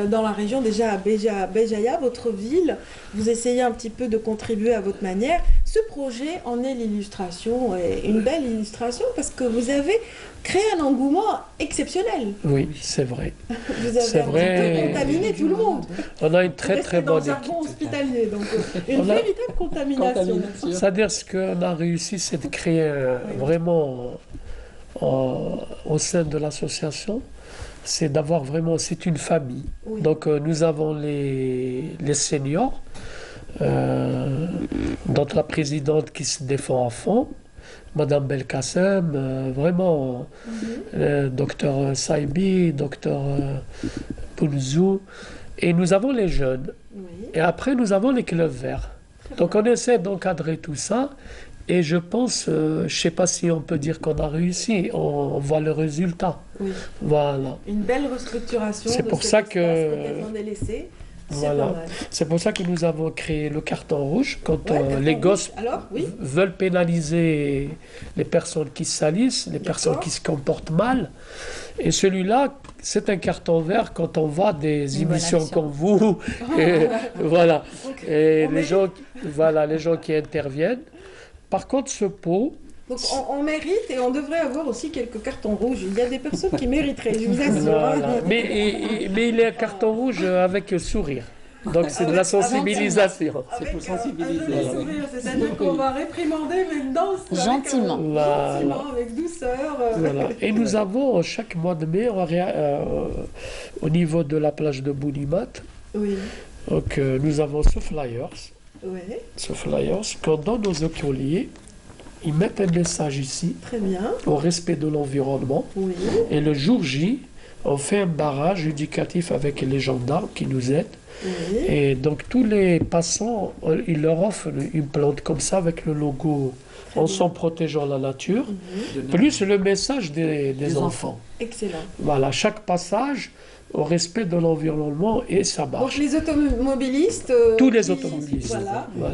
dans la région, déjà à Béjaïa, votre ville. Vous essayez un petit peu de contribuer à votre manière. Ce projet en est l'illustration, et une belle illustration, parce que vous avez créé un engouement exceptionnel. Oui, c'est vrai. Vous avez un petit peu contaminé tout le monde. On a une très très bonne équipe. Jargon hospitalier, donc une véritable contamination. C'est-à-dire ce qu'on a réussi, c'est de créer vraiment au sein de l'association, c'est d'avoir vraiment, c'est une famille. Oui. Donc nous avons les seniors, dont la présidente qui se défend à fond, Madame Belkacem, vraiment, docteur Saibi, docteur Pounzou, et nous avons les jeunes. Oui. Et après, nous avons les clubs verts. Donc on essaie d'encadrer tout ça, et je pense, je ne sais pas si on peut dire qu'on a réussi, on voit le résultat. Oui. Voilà. Une belle restructuration. C'est pour ça que... délaissé. Voilà. C'est pour ça que nous avons créé le carton rouge. Quand les gosses veulent pénaliser les personnes qui salissent, les personnes qui se comportent mal. Et celui-là, c'est un carton vert quand on voit des émissions comme vous. Et, voilà. Et les gens qui interviennent. Par contre, ce pot... Donc on mérite et on devrait avoir aussi quelques cartons rouges. Il y a des personnes qui mériteraient, je vous assure. Voilà. Mais il est un carton rouge avec sourire. Donc c'est de la sensibilisation. C'est pour sensibiliser. C'est-à-dire qu'on va réprimander maintenant gentiment. Avec douceur. Voilà. Et nous avons chaque mois de mai au niveau de la plage de Bounimat. Oui. Donc nous avons ce flyers. Oui. Ce flyers qu'on donne aux écoliers. Ils mettent un message ici. Très bien. Au respect de l'environnement. Oui. Et le jour J, on fait un barrage éducatif avec les gendarmes qui nous aident. Oui. Et donc tous les passants, ils leur offrent une plante comme ça avec le logo en s'en protégeant la nature, plus le message des enfants. Excellent. Voilà, chaque passage au respect de l'environnement et ça marche. Donc les automobilistes, tous les automobilistes,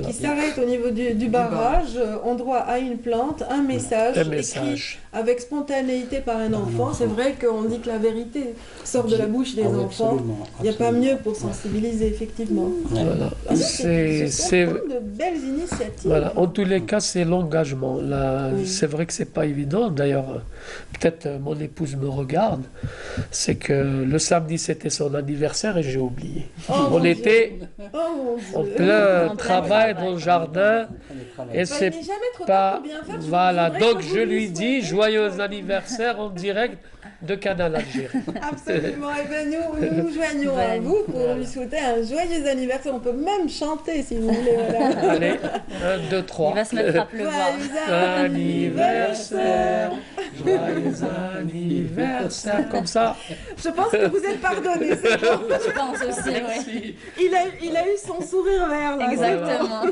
qui s'arrêtent au niveau du barrage ont droit à une plante, un message écrit avec spontanéité par un enfant. C'est vrai qu'on dit que la vérité sort de la bouche des enfants. Il n'y a pas mieux pour sensibiliser, effectivement. Voilà. C'est de belles initiatives. Voilà. En tous les cas, c'est l'engagement. C'est vrai que c'est pas évident. D'ailleurs, peut-être mon épouse me regarde. C'est que le samedi, c'était son anniversaire et j'ai oublié. On était en plein travail dans le jardin et c'est pas... Voilà, donc je lui dis joyeux anniversaire en direct de Canal Algérie. Absolument, et bien nous nous joignons à vous pour lui souhaiter un joyeux anniversaire. On peut même chanter si vous voulez. Voilà. Allez, 1, 2, 3. Il va se mettre à pleuvoir. Joyeux anniversaire, joyeux anniversaire, comme ça. Je pense que vous êtes pardonné, c'est bon. Je pense aussi, oui. Il a eu son sourire vert là. Exactement.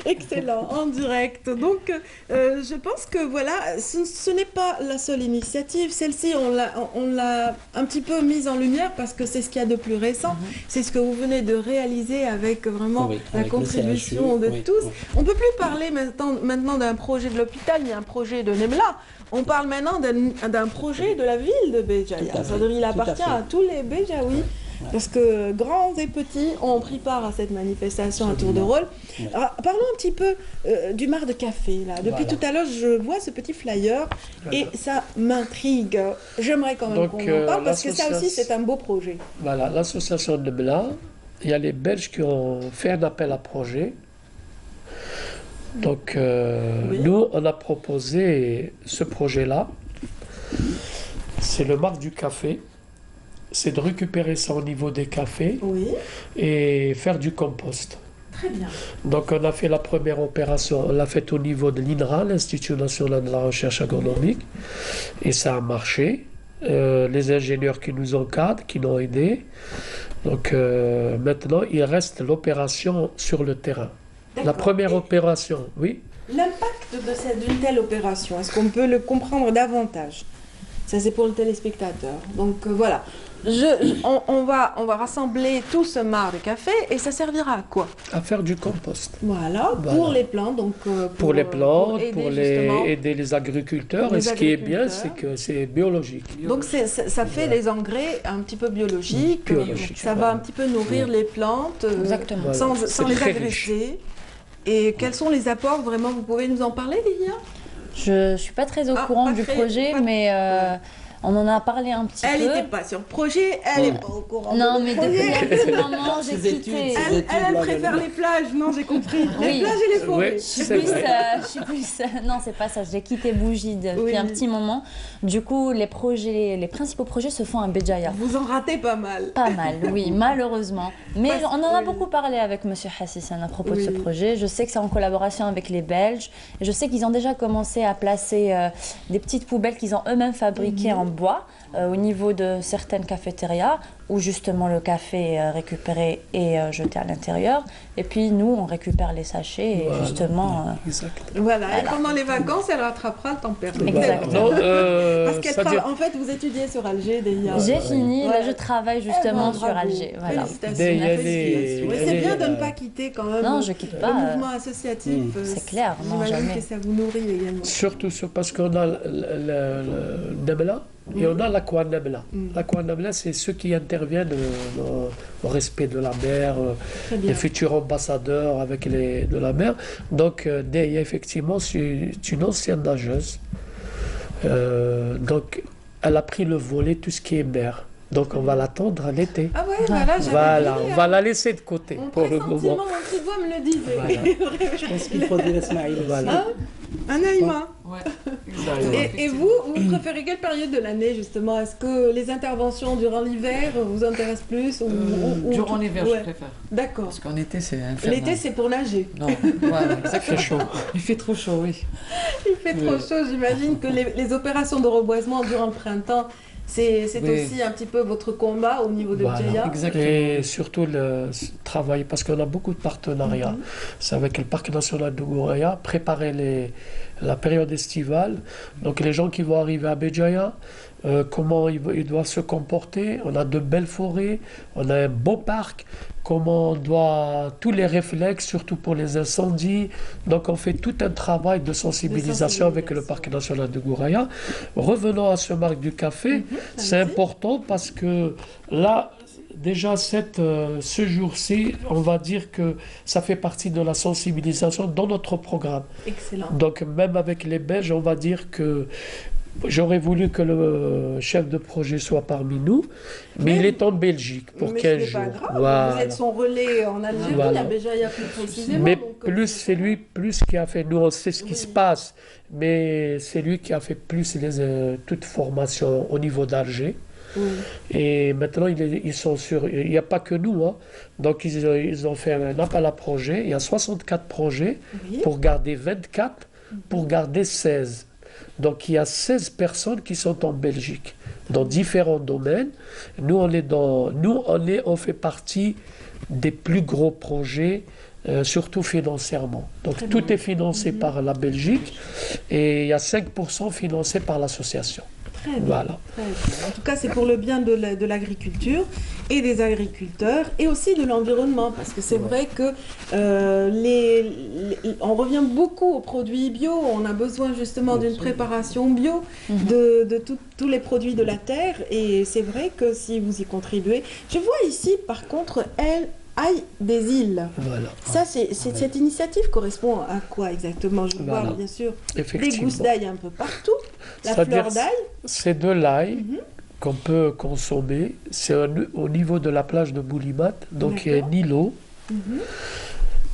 Excellent, en direct. Donc, je pense que voilà, ce n'est pas la seule initiative. Celle-ci, on l'a un petit peu mise en lumière parce que c'est ce qu'il y a de plus récent. C'est ce que vous venez de réaliser avec vraiment la contribution de tous. On ne peut plus parler maintenant d'un projet de l'hôpital ni un projet de Nemla. On parle maintenant d'un projet de la ville de Béjaïa. C'est-à-dire qu'il appartient à tous les Béjaouis. Parce que grands et petits ont pris part à cette manifestation à tour de rôle. Alors, parlons un petit peu du mar de café. Là. Depuis tout à l'heure, je vois ce petit flyer et ça m'intrigue. J'aimerais quand même qu'on en parle parce que ça aussi, c'est un beau projet. Voilà, l'association de Bla, il y a les Belges qui ont fait un appel à projet. Donc, nous, on a proposé ce projet-là. C'est le mar du café. C'est de récupérer ça au niveau des cafés et faire du compost. Très bien. Donc on a fait la première opération, on l'a faite au niveau de l'INRA, l'Institut national de la recherche agronomique, et ça a marché. Les ingénieurs qui nous encadrent, qui nous ont aidés. Donc maintenant, il reste l'opération sur le terrain. La première opération, oui. L'impact d'une telle opération, est-ce qu'on peut le comprendre davantage? Ça, c'est pour le téléspectateur. Donc voilà. On va rassembler tout ce mar de café et ça servira à quoi? À faire du compost. Voilà, pour les plantes. Donc, pour les plantes, pour aider les agriculteurs. Et ce qui est bien, c'est que c'est biologique. Donc ça fait des engrais un petit peu biologiques. Ça va un petit peu nourrir les plantes sans les agresser. Et quels sont les apports vraiment? Vous pouvez nous en parler, Livia? Je ne suis pas très au courant du projet, mais on en a parlé un petit peu. Elle n'était pas sur le projet, elle n'est pas au courant. Non, mais depuis un petit moment, j'ai quitté. Elle préfère les plages, non, j'ai compris. Les plages et les forêts. Je suis plus. Non, c'est pas ça. J'ai quitté Bougie depuis un petit moment. Du coup, les principaux projets se font à Béjaïa. Vous en ratez pas mal. Pas mal, oui, malheureusement. Mais on en a beaucoup parlé avec M. Hassissan à propos de ce projet. Je sais que c'est en collaboration avec les Belges. Et je sais qu'ils ont déjà commencé à placer des petites poubelles qu'ils ont eux-mêmes fabriquées en bois au niveau de certaines cafétérias où justement le café est récupéré et jeté à l'intérieur. Et puis nous, on récupère les sachets et justement... Voilà, et pendant les vacances, elle rattrapera le temps perdu. Exactement. Parce qu'elle en fait, vous étudiez sur Alger, Deya. J'ai fini, là je travaille justement sur Alger. Voilà. Félicitations. C'est bien de ne pas quitter quand même non, je quitte pas, le mouvement associatif. C'est clair, non, j'imagine jamais. que ça vous nourrit également. Surtout parce qu'on a le Nabla et on a l'Aqua Nabla. L'Aqua Nabla, c'est ceux qui interviennent au respect de la mer, les futurs ambassadeurs avec de la mer. Donc, Deya, effectivement, c'est une ancienne nageuse. Donc, elle a pris le volet, tout ce qui est mer. Donc on va l'attendre à l'été. Ah ouais, voilà, on va la laisser de côté mon pour le moment. Mon petit doigt me le disait. Voilà. Je pense qu'il faut dire Ismaïl. Voilà. Un Naïma. Ouais. Et vous préférez quelle période de l'année justement? Est-ce que les interventions durant l'hiver vous intéressent plus ou durant l'hiver, je préfère. D'accord. Parce qu'en été, c'est infernal. L'été, c'est pour nager. Non, voilà, il fait chaud. Il fait trop chaud, oui. Il fait trop chaud. J'imagine que les opérations de reboisement durant le printemps, c'est aussi un petit peu votre combat au niveau de Djeya. Exactement. Et surtout le travail, parce qu'on a beaucoup de partenariats. C'est avec le Parc national de Gouraya, préparer la période estivale. Donc les gens qui vont arriver à Béjaïa, comment ils doivent se comporter. On a de belles forêts, on a un beau parc. Comment on doit, tous les réflexes, surtout pour les incendies. Donc on fait tout un travail de sensibilisation avec le Parc national de Gouraya. Revenons à ce marque du café, c'est important parce que là, déjà ce jour-ci, on va dire que ça fait partie de la sensibilisation dans notre programme. Excellent. Donc même avec les Belges, on va dire que j'aurais voulu que le chef de projet soit parmi nous, mais il est en Belgique pour 15 jours. Pas grave. Voilà. Vous êtes son relais en Algérie, Voilà. à Béjaïa plus précisément. Mais donc, c'est lui qui a fait, nous on sait ce qui se passe, mais c'est lui qui a fait plus toute formation au niveau d'Alger. Et maintenant ils sont sur, il n'y a pas que nous, hein. Donc ils ont fait un appel à projet, il y a 64 projets pour garder 24, pour garder 16. Donc il y a 16 personnes qui sont en Belgique, dans différents domaines. Nous, on fait partie des plus gros projets, surtout financièrement. Donc tout est financé par la Belgique et il y a 5% financé par l'association. Très bien. Voilà. Très bien. En tout cas, c'est pour le bien de l'agriculture et des agriculteurs et aussi de l'environnement, parce que c'est vrai que on revient beaucoup aux produits bio. On a besoin justement d'une préparation bio de tous les produits de la terre, et c'est vrai que si vous y contribuez. Je vois ici, par contre, Aïe des îles. Voilà. Ça, cette initiative correspond à quoi exactement? Je vois bien sûr des gousses d'ail un peu partout, la fleur d'ail. C'est de l'ail qu'on peut consommer. C'est au niveau de la plage de Boulimat, donc il y a un îlot.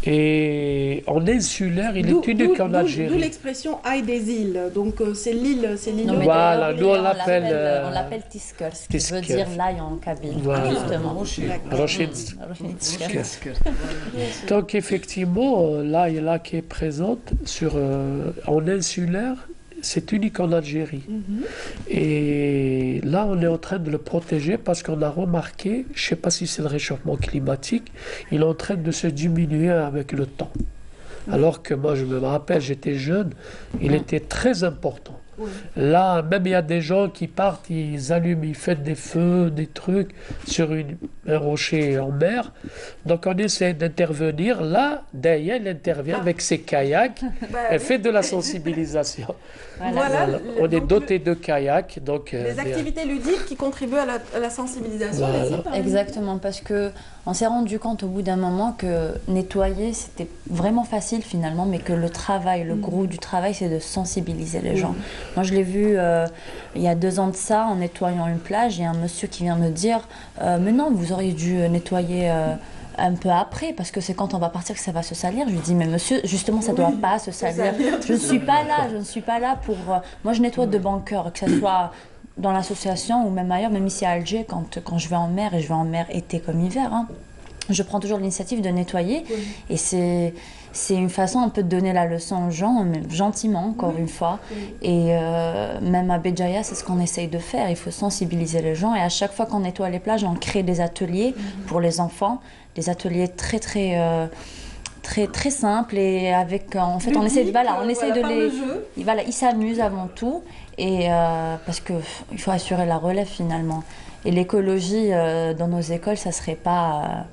Et en insulaire, il est unique en Algérie. D'où l'expression aïe des îles. Donc c'est l'île. Voilà, nous on l'appelle. On l'appelle tisker, ce qui veut dire l'ail en kabyle. Voilà. Justement. Rocher. Donc effectivement, l'ail là qui est présente en insulaire, c'est unique en Algérie. Et là, on est en train de le protéger parce qu'on a remarqué, je ne sais pas si c'est le réchauffement climatique, il est en train de se diminuer avec le temps. Alors que moi, je me rappelle, j'étais jeune, il était très important. Là, même il y a des gens qui partent, ils allument, ils font des feux, des trucs sur un rocher en mer. Donc on essaie d'intervenir. Là, Deya, elle intervient avec ses kayaks. Elle fait de la sensibilisation. Voilà. On est doté de kayaks. Donc, des activités ludiques qui contribuent à la sensibilisation. Exactement, parce que on s'est rendu compte au bout d'un moment que nettoyer, c'était vraiment facile finalement, mais que le travail, le gros du travail, c'est de sensibiliser les gens. Moi, je l'ai vu il y a 2 ans de ça, en nettoyant une plage, il y a un monsieur qui vient me dire « Mais non, vous auriez dû nettoyer un peu après, parce que c'est quand on va partir que ça va se salir. » Je lui dis « Mais monsieur, justement, ça ne doit pas se salir. Je ne suis pas là pour... moi, je nettoie de bon cœur, que ce soit... dans l'association ou même ailleurs, même ici à Alger, quand je vais en mer, et je vais en mer été comme hiver, hein. je prends toujours l'initiative de nettoyer. Et c'est une façon un peu de donner la leçon aux gens, mais gentiment, encore une fois. Et même à Béjaïa, c'est ce qu'on essaye de faire. Il faut sensibiliser les gens. Et à chaque fois qu'on nettoie les plages, on crée des ateliers pour les enfants. Des ateliers très simples. Et avec, en fait, on essaie de les... Voilà, ils s'amusent avant tout. Et parce qu'il faut assurer la relève, finalement. Et l'écologie dans nos écoles, ça serait pas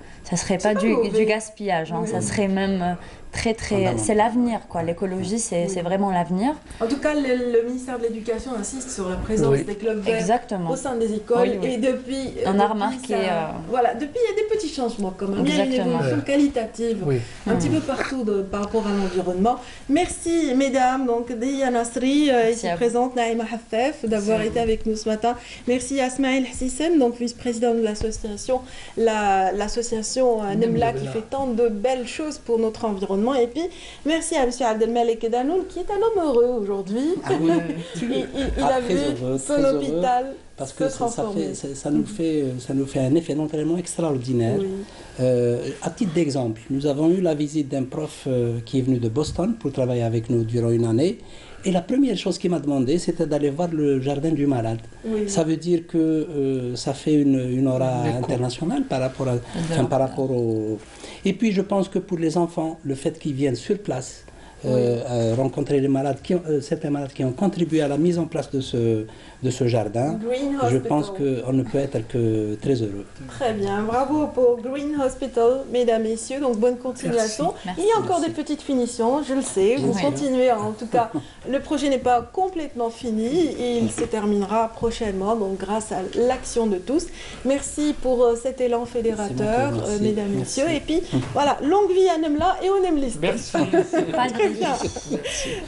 du gaspillage, hein. Ça serait même c'est l'avenir, quoi. L'écologie, c'est vraiment l'avenir. En tout cas, le ministère de l'Éducation insiste sur la présence des clubs verts au sein des écoles. Et depuis, on a remarqué. Voilà, depuis il y a des petits changements quand même. Exactement. Il y a une évolution qualitative un petit peu partout par rapport à l'environnement. Merci mesdames, donc Dia Nasri, ici présente, Naïma Hafef, d'avoir été avec nous ce matin. Merci à Asmaïl Hassissem, donc vice-président de l'association Nemla, qui fait tant de belles choses pour notre environnement. Et puis, merci à M. Abdelmalek Danoun, qui est un homme heureux aujourd'hui. Il a vu son hôpital parce que ça nous fait un effet d'entraînement extraordinaire. À titre d'exemple, nous avons eu la visite d'un prof qui est venu de Boston pour travailler avec nous durant une année. Et la première chose qu'il m'a demandé, c'était d'aller voir le jardin du malade. Ça veut dire que ça fait une aura internationale par rapport au... Et puis je pense que pour les enfants, le fait qu'ils viennent sur place, rencontrer les malades, certains malades qui ont contribué à la mise en place de ce jardin, je pense qu'on ne peut être que très heureux. Très bien, bravo pour Green Hospital, mesdames, messieurs, donc bonne continuation. Il y a encore des petites finitions, je le sais, vous continuez, en tout cas, le projet n'est pas complètement fini, et il se terminera prochainement, donc grâce à l'action de tous. Merci pour cet élan fédérateur, mesdames, messieurs, et puis voilà, longue vie à Nemla et au Nemlist. Merci.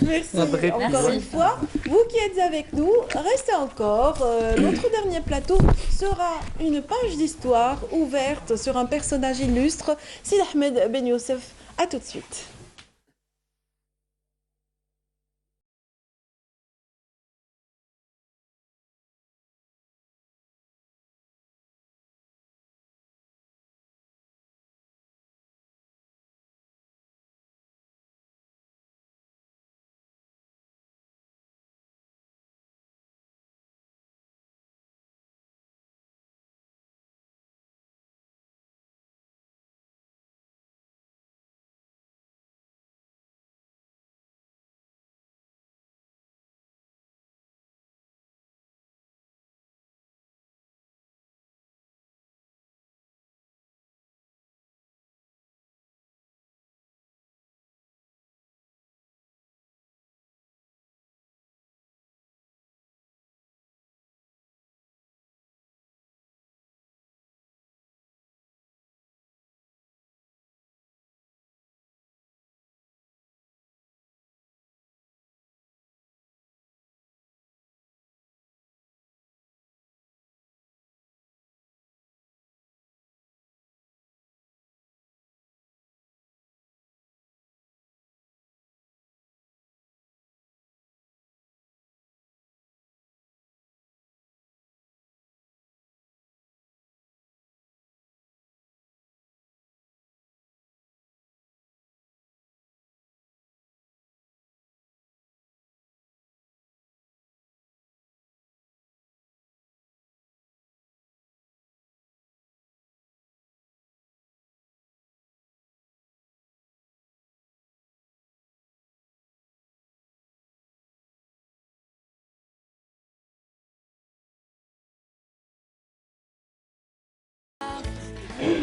Merci encore une fois. Vous qui êtes avec nous, restez encore. Notre dernier plateau sera une page d'histoire ouverte sur un personnage illustre, Sid Ahmed Ben Youssef. A tout de suite.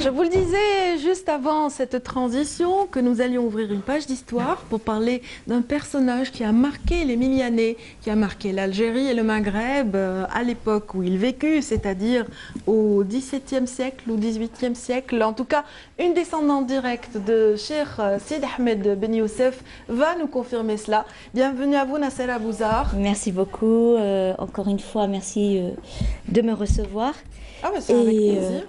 Je vous le disais juste avant cette transition que nous allions ouvrir une page d'histoire pour parler d'un personnage qui a marqué les Milianais, qui a marqué l'Algérie et le Maghreb à l'époque où il vécut, c'est-à-dire au XVIIe siècle ou XVIIIe siècle. En tout cas, une descendante directe de Cheikh Sid Ahmed Ben Youssef va nous confirmer cela. Bienvenue à vous, Nasser Abouzar. Merci beaucoup. Encore une fois, merci de me recevoir. Ah, bah, c'est avec plaisir.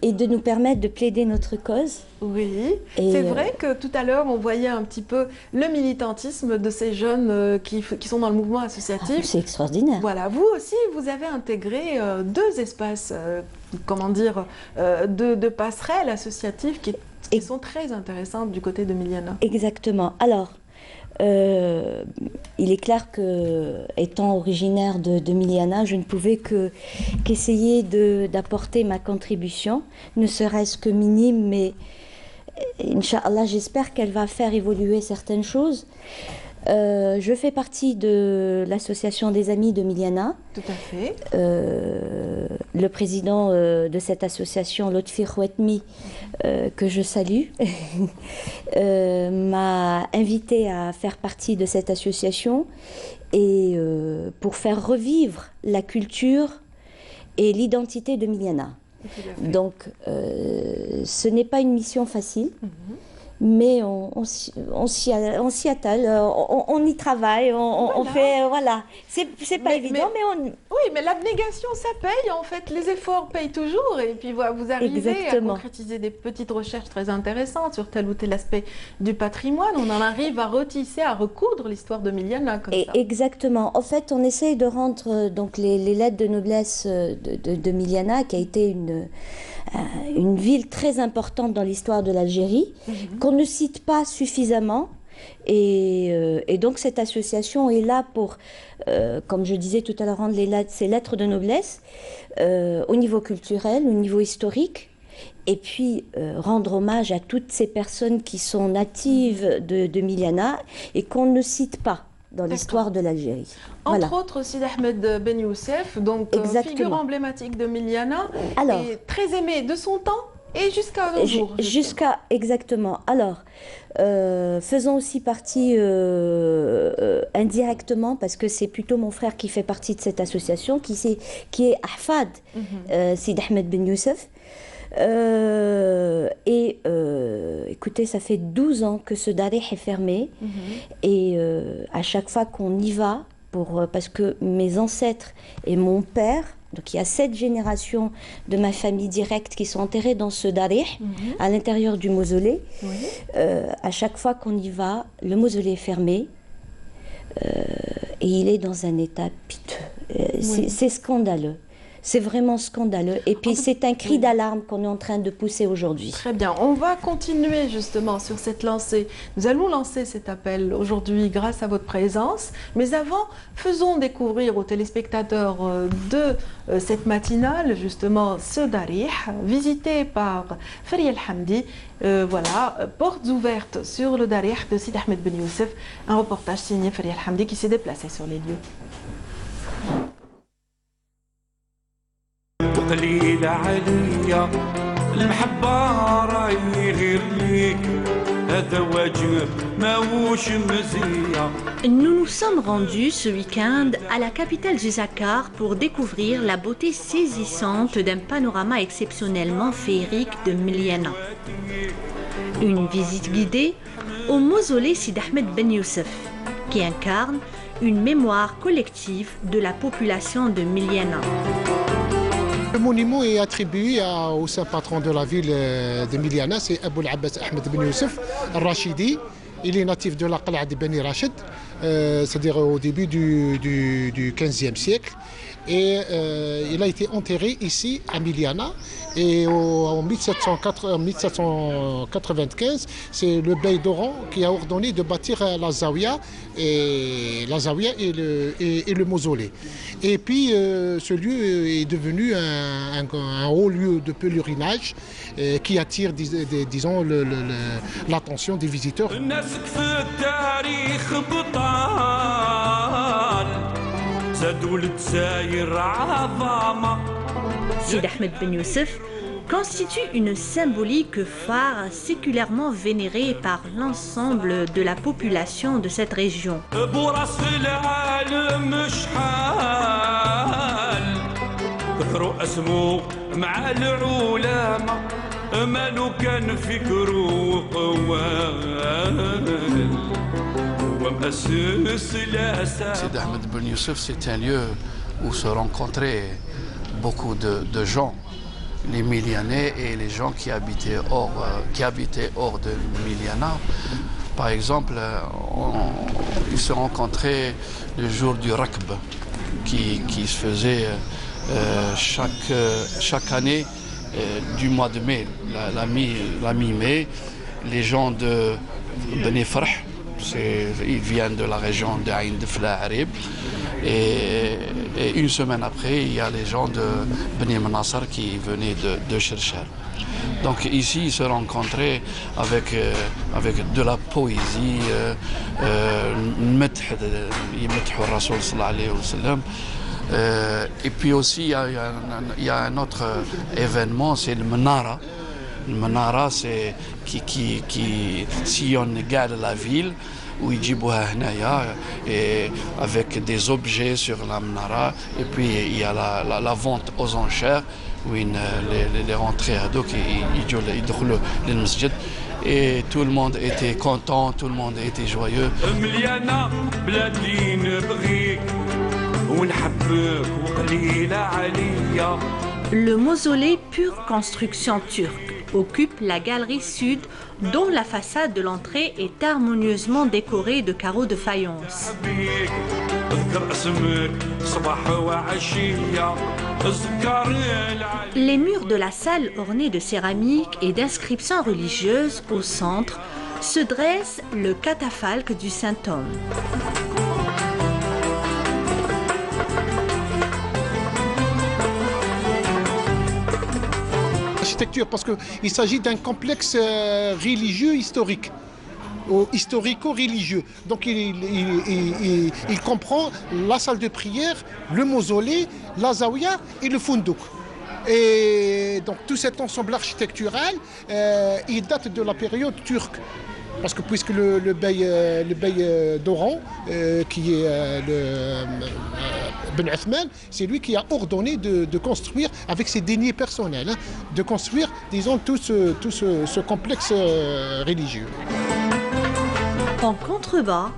et de nous permettre de plaider notre cause. Oui, c'est vrai que tout à l'heure, on voyait un petit peu le militantisme de ces jeunes qui sont dans le mouvement associatif. C'est extraordinaire. Voilà, vous aussi, vous avez intégré deux espaces, comment dire, de passerelles associatives qui sont très intéressantes du côté de Miliana. Exactement. Alors, il est clair que, étant originaire de Miliana, je ne pouvais qu'essayer d'apporter ma contribution, ne serait-ce que minime, mais Inch'Allah, j'espère qu'elle va faire évoluer certaines choses. Je fais partie de l'association des amis de Miliana. Tout à fait. Le président de cette association, Lotfi Khouetmi, que je salue, m'a invité à faire partie de cette association et pour faire revivre la culture et l'identité de Miliana. Donc, ce n'est pas une mission facile. Mais on s'y attelle, on y travaille, on fait, voilà. C'est pas évident, mais on... Oui, mais l'abnégation, ça paye, en fait. Les efforts payent toujours. Et puis, voilà, vous arrivez à concrétiser des petites recherches très intéressantes sur tel ou tel aspect du patrimoine. On en arrive à retisser, à recoudre l'histoire de Miliana comme ça. Exactement. En fait, on essaye de rendre donc, les lettres de noblesse de Miliana, qui a été une ville très importante dans l'histoire de l'Algérie, qu'on ne cite pas suffisamment. Et donc cette association est là pour, comme je disais tout à l'heure, rendre ces lettres de noblesse au niveau culturel, au niveau historique, et puis rendre hommage à toutes ces personnes qui sont natives de Miliana et qu'on ne cite pas dans l'histoire de l'Algérie. Entre autres, Sidi Ahmed Ben Youssef, donc figure emblématique de Miliana, et très aimé de son temps et jusqu'à nos jours. Exactement. Alors, faisons aussi partie indirectement, parce que c'est plutôt mon frère qui fait partie de cette association, qui est Ahfad Sidi Ahmed Ben Youssef. Écoutez, ça fait 12 ans que ce darih est fermé et à chaque fois qu'on y va, parce que mes ancêtres et mon père, donc il y a 7 générations de ma famille directe qui sont enterrées dans ce darih, à l'intérieur du mausolée. À chaque fois qu'on y va, le mausolée est fermé et il est dans un état piteux. C'est scandaleux. C'est vraiment scandaleux. Et puis c'est un cri d'alarme qu'on est en train de pousser aujourd'hui. Très bien. On va continuer justement sur cette lancée. Nous allons lancer cet appel aujourd'hui grâce à votre présence. Mais avant, faisons découvrir aux téléspectateurs de cette matinale justement ce darih, visité par Faria El Hamdi. Voilà, portes ouvertes sur le darih de Sidi Ahmed Ben Youssef. Un reportage signé Faria El Hamdi qui s'est déplacé sur les lieux. قليلة عليا المحبة راهي غير ليك هذا واجب ماهوش مزية. Nous nous sommes rendus ce week-end à la capitale du Zakar pour découvrir la beauté saisissante d'un panorama exceptionnellement féerique de Miliana. Une visite guidée au mausolée Sidi Ahmed Ben Youssef, qui incarne une mémoire collective de la population de Miliana. Le monument est attribué au saint patron de la ville de Miliana, c'est Abou Abbas Ahmed Ben Youssef al-Rachidi. Il est natif de la Qal'a de Beni Rachid, c'est-à-dire au début du 15e siècle. Et il a été enterré ici à Miliana. Et en 1795, c'est le bey d'Oran qui a ordonné de bâtir la Zawiya et le mausolée. Et puis ce lieu est devenu un haut lieu de pèlerinage qui attire, disons, l'attention des visiteurs. Sidi Ahmed Ben Youssef constitue une symbolique phare séculairement vénérée par l'ensemble de la population de cette région. Sidi Ahmed Ben Youssef, c'est un lieu où se rencontraient beaucoup de gens les Milianais et les gens qui habitaient hors de Miliana. Par exemple, ils se rencontraient le jour du Rakb qui se faisait chaque année du mois de mai, la mi-mai. Les gens de Beni Farh, ils viennent de la région d'Aïn de Flaharib. Et une semaine après, il y a les gens de Beni Manassar qui venaient de Cherchar. Donc ici, ils se rencontraient avec de la poésie, et puis aussi, il y a un autre événement, c'est le Menara. Le Menara, c'est qui sillonne la ville, où ils et avec des objets sur la Menara. Et puis il y a la vente aux enchères, où les rentrées à dos, ils masjid. Et tout le monde était content, tout le monde était joyeux. Le mausolée pure construction turque occupe la galerie sud, dont la façade de l'entrée est harmonieusement décorée de carreaux de faïence. Les murs de la salle ornés de céramique et d'inscriptions religieuses au centre se dresse le catafalque du Saint-Homme. Parce qu'il s'agit d'un complexe religieux historique, historico-religieux. Donc il comprend la salle de prière, le mausolée, la zaouia et le fundouk. Et donc tout cet ensemble architectural, il date de la période turque. Parce que puisque le bey d'Oran, qui est Ben Othman, c'est lui qui a ordonné de construire, avec ses deniers personnels, de construire, disons, tout ce complexe religieux. En contrebas,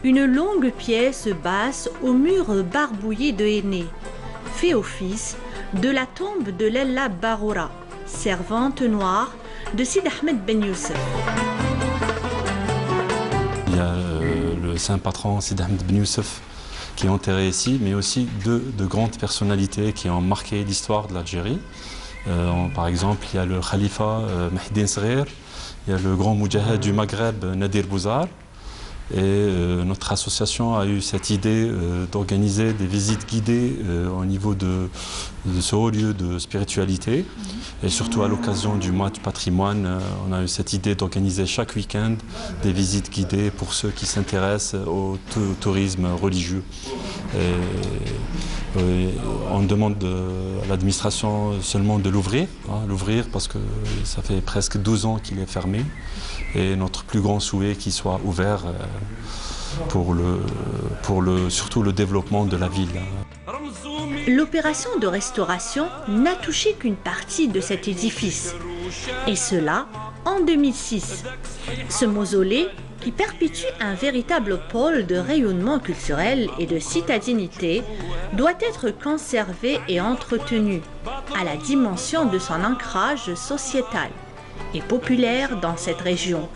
une longue pièce basse au mur barbouillé de henné fait office de la tombe de Lella Baroura, servante noire de Sid Ahmed Ben Youssef. Il y a le saint patron Sid Ahmed Ben Youssef qui est enterré ici, mais aussi de grandes personnalités qui ont marqué l'histoire de l'Algérie. Par exemple, il y a le khalifa Mahidine Sghir, il y a le grand moudjahid du Maghreb Nadir Bouzar. Et notre association a eu cette idée d'organiser des visites guidées au niveau de ce haut lieu de spiritualité. Et surtout à l'occasion du mois du patrimoine, on a eu cette idée d'organiser chaque week-end des visites guidées pour ceux qui s'intéressent au tourisme religieux. On demande à l'administration seulement de l'ouvrir parce que ça fait presque 12 ans qu'il est fermé. Et notre plus grand souhait qu'il soit ouvert pour surtout le développement de la ville. L'opération de restauration n'a touché qu'une partie de cet édifice, et cela en 2006. Ce mausolée, qui perpétue un véritable pôle de rayonnement culturel et de citadinité, doit être conservé et entretenu à la dimension de son ancrage sociétal et populaire dans cette région.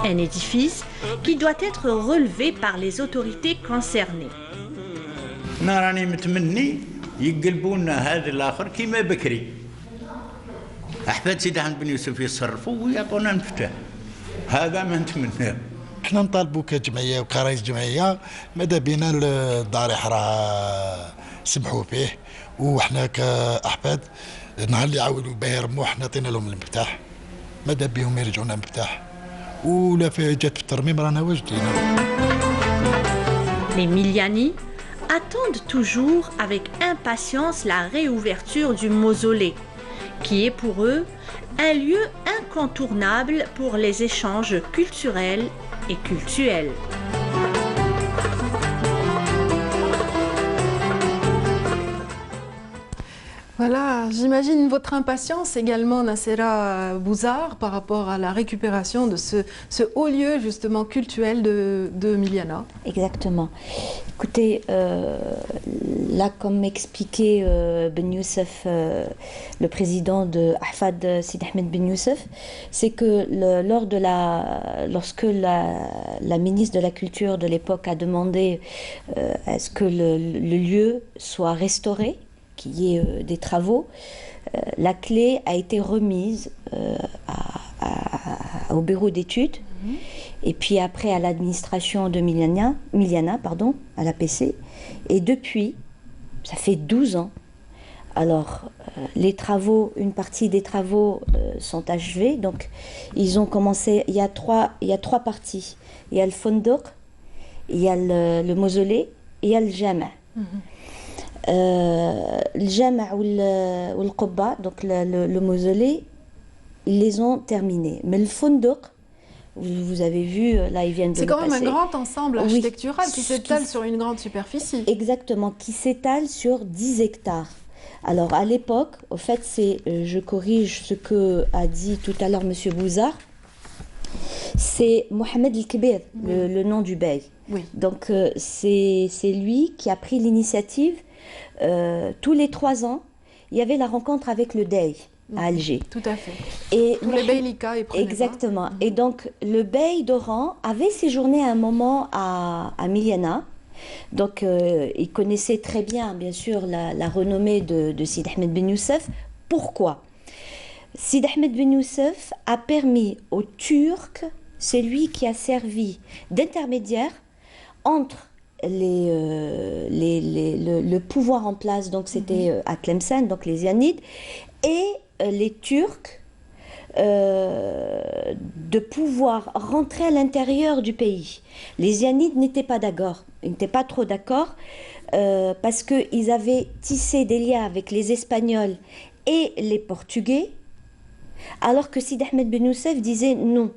Un édifice qui doit être relevé par les autorités concernées. أنا راني متمني يقلبوا لنا هذا الآخر كيما بكري. أحفاد سيدي أحمد بن يوسف يتصرفوا ويعطونا المفتاح. هذا ما نتمناه. احنا نطالبوا كجمعيه وكرئيس جمعيه ماذا بينا الضريح راه سمحوا فيه وحنا كاحفاد نهار اللي يعاودوا به يرموا حنا عطينا لهم المفتاح ماذا بهم يرجعونا المفتاح ولا في جات في الترميم رانا واجدين. Les Miliani attendent toujours avec impatience la réouverture du mausolée, qui est pour eux un lieu incontournable pour les échanges culturels et cultuels. Voilà, j'imagine votre impatience également, Nassera Bouzar, par rapport à la récupération de ce haut lieu justement cultuel de Miliana. Exactement. Écoutez, là, comme expliquait Ben Youssef, le président de Ahfad Sidi Ahmed Ben Youssef, c'est que lorsque la ministre de la Culture de l'époque a demandé à ce que le lieu soit restauré, qu'il y ait des travaux, la clé a été remise au bureau d'études et puis après à l'administration de Miliana, à l'APC. Et depuis, ça fait 12 ans. Alors, les travaux, une partie des travaux sont achevés. Donc, ils ont commencé, il y a trois parties. Il y a le fondouk, il y a le mausolée, et il y a le jama'. Le jama' ou le qubba, donc le mausolée, ils les ont terminés. Mais le fondouk, vous avez vu, là ils viennent de C'est quand même passer. un grand ensemble architectural qui s'étale sur une grande superficie. Exactement, qui s'étale sur 10 hectares. Alors à l'époque, au fait, je corrige ce que a dit tout à l'heure M. Bouzar, c'est Mohamed El-Kébir, le nom du bey. Oui. Donc c'est lui qui a pris l'initiative. Tous les 3 ans, il y avait la rencontre avec le Dey à Alger. Tout à fait. Et tous les beylika et prenaient exactement. Et donc le bey d'Oran avait séjourné à un moment à Miliana. Donc il connaissait très bien, bien sûr, la renommée de Sidi Ahmed Ben Youssef. Pourquoi? Sidi Ahmed Ben Youssef a permis aux Turcs, c'est lui qui a servi d'intermédiaire entre le pouvoir en place, donc c'était à Tlemcen, donc les Zianides, et les Turcs, de pouvoir rentrer à l'intérieur du pays. Les Zianides n'étaient pas d'accord, ils n'étaient pas trop d'accord, parce qu'ils avaient tissé des liens avec les Espagnols et les Portugais, alors que Sidi Ahmed Ben Youssef disait non.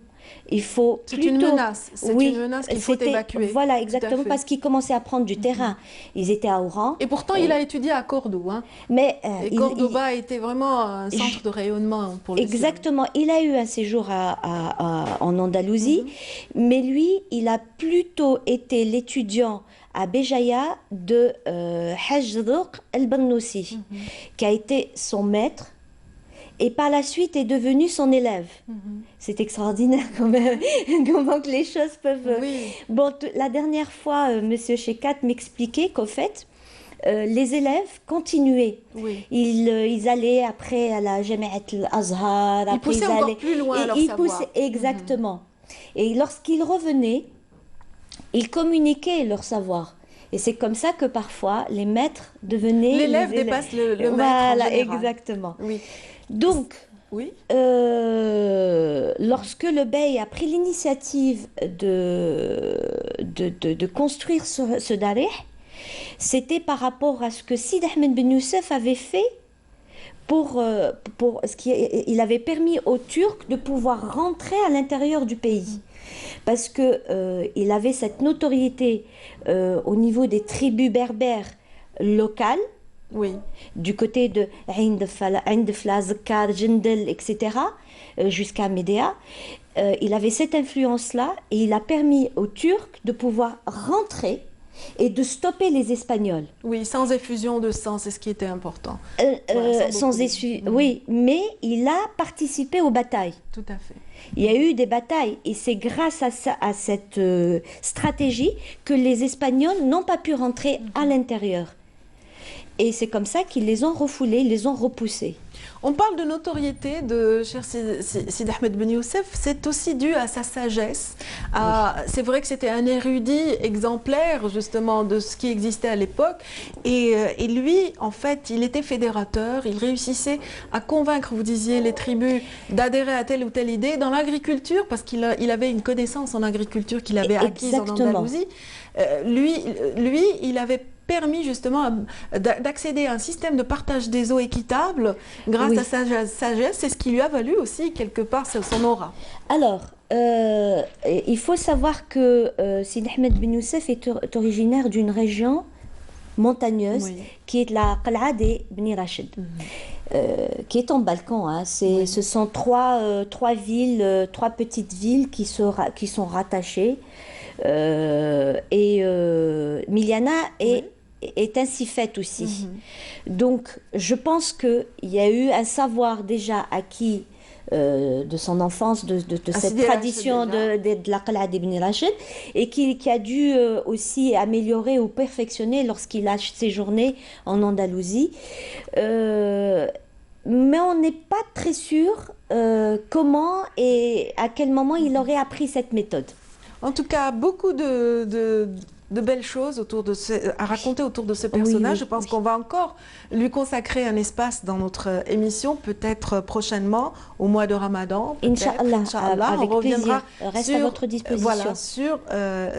Il faut c'est une menace qu'il faut évacuer. Voilà, exactement, parce qu'ils commençaient à prendre du terrain. Ils étaient à Oran. Et pourtant, il a étudié à Cordoue. Hein. Mais, et Cordoba était vraiment un centre de rayonnement pour le exactement. Il a eu un séjour en Andalousie, mais lui, il a plutôt été l'étudiant à Béjaïa de Hajj Dhouq El-Bannoussi, qui a été son maître. Et par la suite est devenu son élève. C'est extraordinaire quand même, comment que les choses peuvent... Oui. Bon, la dernière fois, Monsieur Chekat m'expliquait qu'au fait, les élèves continuaient. Oui. Ils allaient après à la Jami'at al-Azhar. Ils poussaient encore plus loin leur savoir. Exactement. Et lorsqu'ils revenaient, ils communiquaient leur savoir. Et c'est comme ça que parfois les maîtres devenaient... L'élève dépasse le maître. Voilà, en général. Exactement. Oui. Donc, oui. Lorsque le bey a pris l'initiative de construire ce darih, c'était par rapport à ce que Sidi Ahmed Ben Youssef avait fait pour ce il avait permis aux Turcs de pouvoir rentrer à l'intérieur du pays. Parce qu'il avait cette notoriété au niveau des tribus berbères locales. Oui. Du côté de Ain Fla, Zakar, Jindel, etc., jusqu'à Médéa. Il avait cette influence-là et il a permis aux Turcs de pouvoir rentrer et de stopper les Espagnols. Oui, sans effusion de sang, c'est ce qui était important. Oui, mais il a participé aux batailles. Tout à fait. Il y a eu des batailles et c'est grâce à cette stratégie que les Espagnols n'ont pas pu rentrer à l'intérieur. Et c'est comme ça qu'ils les ont refoulés, ils les ont repoussés. On parle de notoriété de cher Sidi Ahmed Ben Youssef, c'est aussi dû à sa sagesse. C'est vrai que c'était un érudit exemplaire justement de ce qui existait à l'époque. Et lui, en fait, il était fédérateur, il réussissait à convaincre, vous disiez, les tribus d'adhérer à telle ou telle idée. Dans l'agriculture, parce qu'il avait une connaissance en agriculture qu'il avait acquise en Andalousie, lui, il avait permis justement d'accéder à un système de partage des eaux équitable grâce à sa sagesse. C'est ce qui lui a valu aussi quelque part son aura. Alors, il faut savoir que Sidi Ahmed Ben Youssef est originaire d'une région montagneuse, qui est la Qal'a de Beni Rachid, qui est en Balkan. Hein. Ce sont trois petites villes qui sont rattachées. Miliana est ainsi faite aussi. Donc, je pense qu'il y a eu un savoir déjà acquis de son enfance, de cette tradition de la Qal'a d'Ibn Rachid, et qui a dû aussi améliorer ou perfectionner lorsqu'il a séjourné en Andalousie. Mais on n'est pas très sûr comment et à quel moment il aurait appris cette méthode. En tout cas, beaucoup de belles choses à raconter autour de ce personnage. Je pense qu'on va encore lui consacrer un espace dans notre émission, peut-être prochainement, au mois de Ramadan. Inch'Allah, on reviendra reste à votre disposition. Sur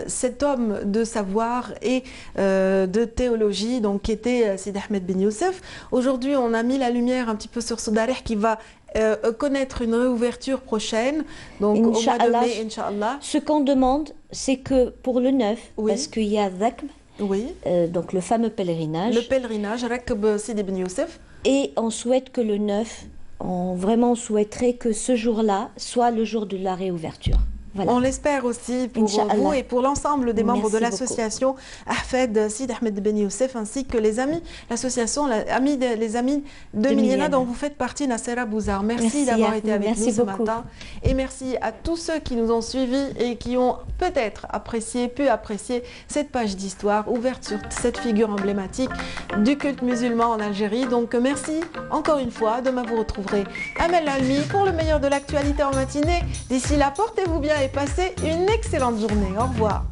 cet homme de savoir et de théologie, donc, qui était Sidi Ahmed Ben Youssef. Aujourd'hui, on a mis la lumière un petit peu sur ce Darih qui va connaître une réouverture prochaine, donc au mois de mai, Inch'Allah. Ce qu'on demande, c'est que pour le 9, parce qu'il y a Dhakb, donc le fameux pèlerinage. Le pèlerinage, Rakb Sidi Ben Youssef. Et on souhaite que le 9, on souhaiterait que ce jour-là soit le jour de la réouverture. Voilà. On l'espère aussi pour vous et pour l'ensemble des membres de l'association Ahfad Sidi Ahmed Ben Youssef, ainsi que les amis, l'association, les amis de Miliana dont vous faites partie, Nassera Bouzar. Merci d'avoir été avec nous ce matin. Et merci à tous ceux qui nous ont suivis et qui ont peut-être pu apprécier cette page d'histoire ouverte sur cette figure emblématique du culte musulman en Algérie. Donc merci encore une fois. Demain vous retrouverez Amel Almi pour le meilleur de l'actualité en matinée. D'ici là, portez-vous bien et passez une excellente journée. Au revoir.